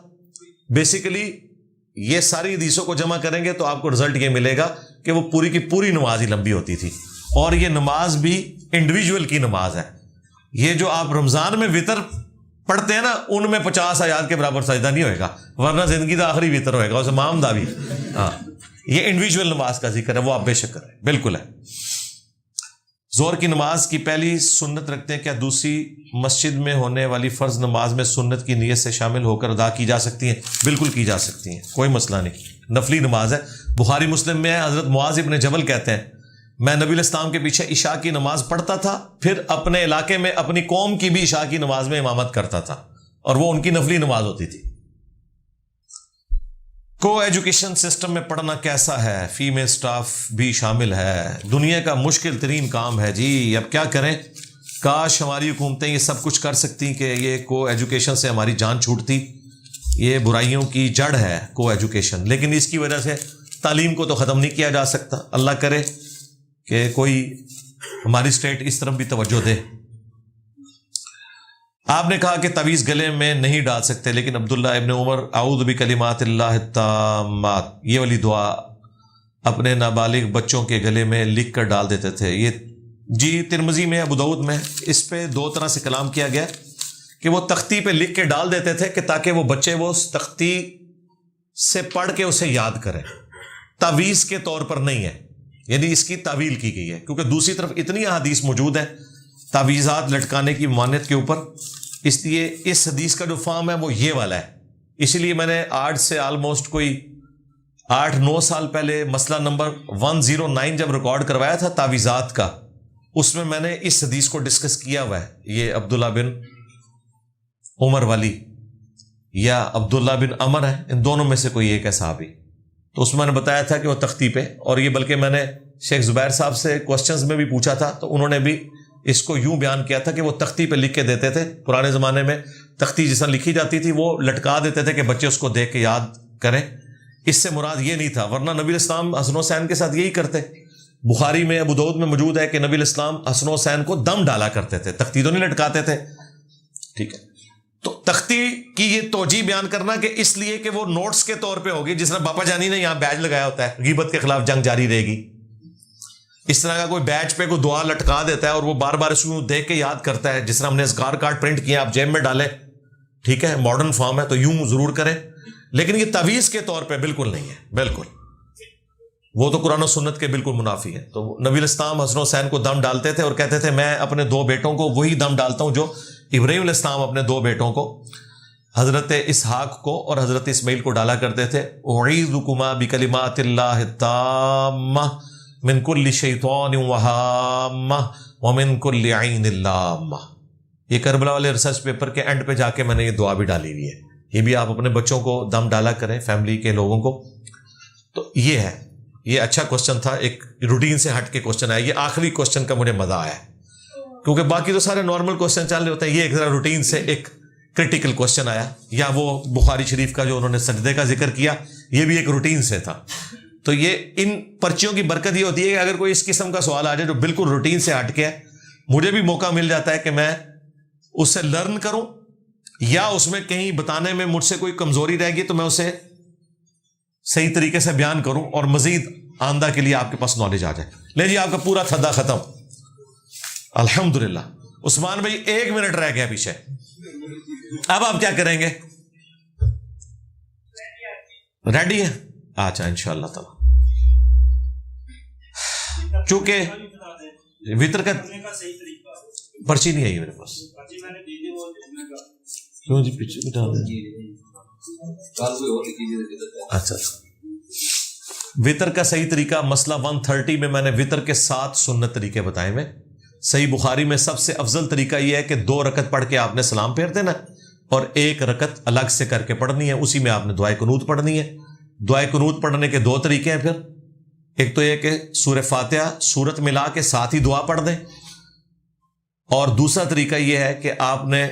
بیسیکلی یہ ساری حدیثوں کو جمع کریں گے تو آپ کو رزلٹ یہ ملے گا کہ وہ پوری کی پوری نماز ہی لمبی ہوتی تھی. اور یہ نماز بھی انڈیویجول کی نماز ہے. یہ جو آپ رمضان میں وطر پڑھتے ہیں نا, ان میں 50 آیات کے برابر سجدہ نہیں ہوئے گا, ورنہ زندگی کا آخری وطر ہوئے گا, اسے امام دا بھی. ہاں یہ انڈیویجول نماز کا ذکر ہے, وہ آپ بے شک کریں, بالکل ہے. زور کی نماز کی پہلی سنت رکھتے ہیں, کیا دوسری مسجد میں ہونے والی فرض نماز میں سنت کی نیت سے شامل ہو کر ادا کی جا سکتی ہیں؟ بالکل کی جا سکتی ہیں, کوئی مسئلہ نہیں, نفلی نماز ہے. بخاری مسلم میں ہے, حضرت معاذ ابن جبل کہتے ہیں میں نبی علیہ السلام کے پیچھے عشاء کی نماز پڑھتا تھا, پھر اپنے علاقے میں اپنی قوم کی بھی عشاء کی نماز میں امامت کرتا تھا, اور وہ ان کی نفلی نماز ہوتی تھی. کو ایجوکیشن سسٹم میں پڑھنا کیسا ہے؟ فیمیل سٹاف بھی شامل ہے, دنیا کا مشکل ترین کام ہے جی. اب کیا کریں, کاش ہماری حکومتیں یہ سب کچھ کر سکتی کہ یہ کو ایجوکیشن سے ہماری جان چھوٹتی. یہ برائیوں کی جڑ ہے کو ایجوکیشن, لیکن اس کی وجہ سے تعلیم کو تو ختم نہیں کیا جا سکتا. اللہ کرے کہ کوئی ہماری اسٹیٹ اس طرف بھی توجہ دے. آپ نے کہا کہ تعویذ گلے میں نہیں ڈال سکتے، لیکن عبداللہ ابن عمر اعوذ بکلمات اللہ التامات یہ والی دعا اپنے نابالغ بچوں کے گلے میں لکھ کر ڈال دیتے تھے. یہ جی ترمذی میں، ابو داؤد میں اس پہ دو طرح سے کلام کیا گیا کہ وہ تختی پہ لکھ کے ڈال دیتے تھے کہ تاکہ وہ بچے وہ اس تختی سے پڑھ کے اسے یاد کریں. تعویذ کے طور پر نہیں ہے، یعنی اس کی تعویل کی گئی ہے، کیونکہ دوسری طرف اتنی احادیث موجود ہے تعویذات لٹکانے کی ممانعت کے اوپر. اس لیے اس حدیث کا جو فارم ہے وہ یہ والا ہے. اسی لیے میں نے آج سے آلموسٹ کوئی 8-9 سال پہلے مسئلہ نمبر 109 جب ریکارڈ کروایا تھا تعویذات کا، اس میں میں نے اس حدیث کو ڈسکس کیا ہوا ہے. یہ عبداللہ بن عمر والی یا عبداللہ بن عمر ہے، ان دونوں میں سے کوئی ایک ہے صحابی. تو اس میں نے بتایا تھا کہ وہ تختی پہ، اور یہ بلکہ میں نے شیخ زبیر صاحب سے کوسچنز میں بھی پوچھا تھا تو انہوں نے بھی اس کو یوں بیان کیا تھا کہ وہ تختی پہ لکھ کے دیتے تھے. پرانے زمانے میں تختی جس طرح لکھی جاتی تھی وہ لٹکا دیتے تھے کہ بچے اس کو دیکھ کے یاد کریں. اس سے مراد یہ نہیں تھا، ورنہ نبی الاسلام حسن و حسین کے ساتھ یہی کرتے. بخاری میں، ابو داؤد میں موجود ہے کہ نبی الاسلام حسن و حسین کو دم ڈالا کرتے تھے، تختی تو نہیں لٹکاتے تھے. ٹھیک ہے، تو تختی کی یہ توجیہ بیان کرنا کہ اس لیے کہ وہ نوٹس کے طور پہ ہوگی، جس طرح باپا جانی نے یہاں بیج لگایا ہوتا ہے غیبت کے خلاف جنگ جاری رہے گی، اس طرح کا کوئی بیج پہ کوئی دعا لٹکا دیتا ہے اور وہ بار بار اس کو دیکھ کے یاد کرتا ہے. جس طرح ہم نے اذکار کارڈ پرنٹ کیا، آپ جیب میں ڈالیں، ٹھیک ہے، ماڈرن فارم ہے تو یوں ضرور کریں. لیکن یہ تعویذ کے طور پہ بالکل نہیں ہے، بالکل وہ تو قرآن و سنت کے بالکل منافی ہے. تو نبی الاسلام حسن و حسین کو دم ڈالتے تھے اور کہتے تھے میں اپنے 2 بیٹوں کو وہی دم ڈالتا ہوں جو ابراہیم علیہ السلام اپنے 2 بیٹوں کو، حضرت اسحاق کو اور حضرت اسماعیل کو ڈالا کرتے تھے. اعیذکما بکلمات اللہ التامہ من کل شیطان وہامہ ومن کل عین لامہ. یہ کربلا والے ریسرچ پیپر کے اینڈ پہ جا کے میں نے یہ دعا بھی ڈالی ہوئی ہے. یہ بھی آپ اپنے بچوں کو دم ڈالا کریں، فیملی کے لوگوں کو. تو یہ ہے، یہ اچھا کوسچن تھا، ایک روٹین سے ہٹ کے کوسچن آیا. یہ آخری کوسچن کا مجھے مزہ آیا کیونکہ باقی تو سارے نارمل کوسچن چل رہے ہوتے ہیں، یہ ایک ذرا روٹین سے ایک کرٹیکل کوسچن آیا. یا وہ بخاری شریف کا جو انہوں نے سجدے کا ذکر کیا، یہ بھی ایک روٹین سے تھا. تو یہ ان پرچیوں کی برکت یہ ہوتی ہے کہ اگر کوئی اس قسم کا سوال آ جائے جو بالکل روٹین سے ہٹ کے ہے، مجھے بھی موقع مل جاتا ہے کہ میں اس سے لرن کروں، یا اس میں کہیں بتانے میں مجھ سے کوئی کمزوری رہ گئی تو میں اسے صحیح طریقے سے بیان کروں اور مزید آئندہ کے لیے آپ کے پاس نالج آ جائے. لے جی، آپ کا پورا تھدا ختم الحمدللہ. عثمان بھائی 1 منٹ رہ گیا پیچھے، اب آپ کیا کریں گے؟ ریڈی ہے؟ اچھا انشاءاللہ تعالی. چونکہ وطر کا پرچی نہیں آئی میرے پاس. کیوں جی پیچھے بٹھا دیں؟ اچھا، وطر کا صحیح طریقہ مسئلہ 130 میں میں نے وطر کے 7 سنت طریقے بتائے میں. صحیح بخاری میں سب سے افضل طریقہ یہ ہے کہ 2 رکعت پڑھ کے آپ نے سلام پھیر دینا اور 1 رکعت الگ سے کر کے پڑھنی ہے. اسی میں آپ نے دعائے قنوت پڑھنی ہے. دعائے قنوت پڑھنے کے 2 طریقے ہیں. پھر ایک تو یہ کہ سورہ فاتحہ سورت ملا کے ساتھ ہی دعا پڑھ دیں، اور دوسرا طریقہ یہ ہے کہ آپ نے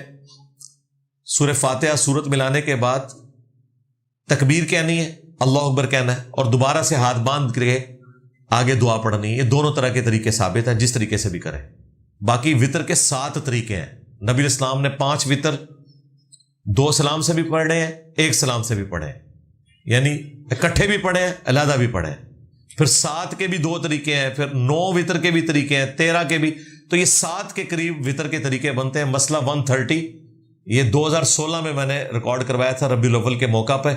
سورہ فاتحہ سورت ملانے کے بعد تکبیر کہنی ہے، اللہ اکبر کہنا ہے، اور دوبارہ سے ہاتھ باندھ کے آگے دعا پڑھنی ہے. یہ دونوں طرح کے طریقے ثابت ہیں، جس طریقے سے بھی کریں. باقی وطر کے 7 طریقے ہیں. نبی الاسلام نے 5 وطر 2 سلام سے بھی پڑھے ہیں، 1 سلام سے بھی پڑھے ہیں، یعنی اکٹھے بھی پڑھے ہیں، علیحدہ بھی پڑھے ہیں. پھر 7 کے بھی 2 طریقے ہیں، پھر 9 وطر کے بھی طریقے ہیں، 13 کے بھی. تو یہ 7 کے قریب وطر کے طریقے بنتے ہیں. مسئلہ 130 یہ 2016 میں نے ریکارڈ کروایا تھا ربیع الاول کے موقع پہ،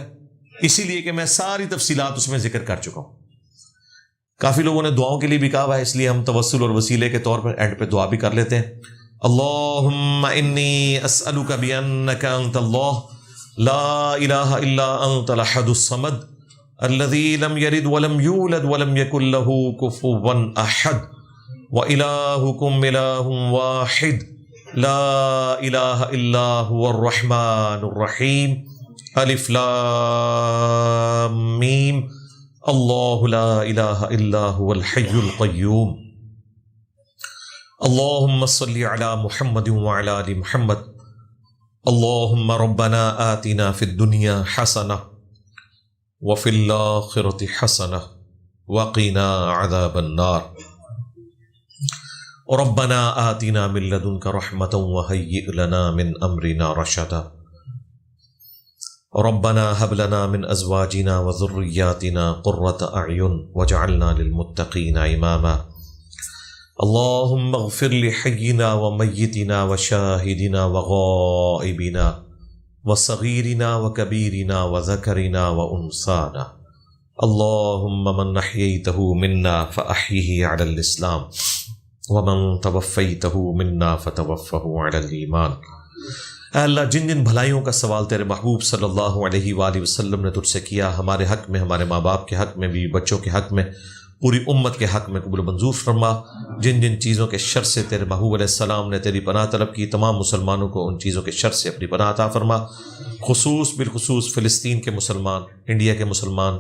اسی لیے کہ میں ساری تفصیلات اس میں ذکر کر چکا ہوں. کافی لوگوں نے دعاؤں کے لیے بھی کہا ہوا ہے، اس لیے ہم توسل اور وسیلے کے طور پر اینڈ پہ دعا بھی کر لیتے ہیں. اللہم انی اسألک بانک انت اللہ لا الہ الا انت الاحد الصمد الذی لم یلد ولم یولد ولم یکن له کفوا احد وإلہکم الہ واحد لا الہ الا هو الرحمن الرحیم الف لام میم اللہ لا الہ الا هو الحی القیوم. اللہم صلی علی محمد وعلی آل محمد. اللہم ربنا آتنا فی الدنیا حسنہ وفی الآخرۃ حسنہ وقنا عذاب النار ربنا آتنا من لدنک رحمۃ وہیئ لنا من امرنا رشدا ربنا هب لنا من ازواجنا وذرياتنا قرة اعین واجعلنا للمتقین اماما اللهم اغفر لحينا وميتنا وشاهدنا وغائبنا وصغيرنا وكبيرنا وذكرنا وأنثانا اللهم من أحييته منا فأحيه على الإسلام ومن توفيته منا فتوفه على الإيمان۔ اے اللہ، جن جن بھلائیوں کا سوال تیرے محبوب صلی اللہ علیہ وآلہ وسلم نے تجھ سے کیا، ہمارے حق میں، ہمارے ماں باپ کے حق میں، بیوی بچوں کے حق میں، پوری امت کے حق میں قبول منظور فرما۔ جن جن چیزوں کے شر سے تیرے محبوب علیہ السلام نے تیری پناہ طلب کی، تمام مسلمانوں کو ان چیزوں کے شر سے اپنی پناہ عطا فرما، بالخصوص فلسطین کے مسلمان، انڈیا کے مسلمان،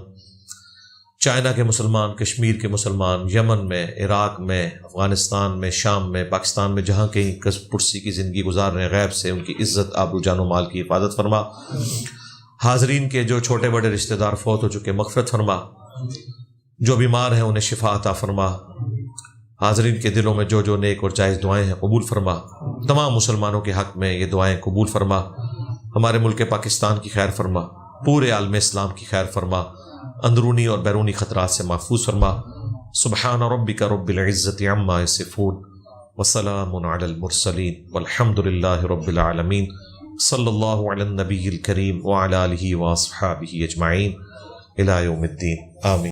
چائنا کے مسلمان، کشمیر کے مسلمان، یمن میں، عراق میں، افغانستان میں، شام میں، پاکستان میں، جہاں کہیں پرسی کی زندگی گزار رہے ہیں، غیب سے ان کی عزت، آبرو، جان و مال کی حفاظت فرما۔ حاضرین کے جو چھوٹے بڑے رشتہ دار فوت ہو چکے مغفرت فرما، جو بیمار ہیں انہیں شفا عطا فرما، حاضرین کے دلوں میں جو جو نیک اور جائز دعائیں ہیں قبول فرما، تمام مسلمانوں کے حق میں یہ دعائیں قبول فرما، ہمارے ملک پاکستان کی خیر فرما، پورے عالم اسلام کی خیر فرما، اندرونی اور بیرونی خطرات سے محفوظ فرما۔ سبحان ربک رب العزت عما یصفون وسلام علی المرسلین والحمد للہ رب العالمین، صلی اللہ علی النبی الکریم وعلی آلہ واصحابہ اجمعین الی یوم الدین، آمین۔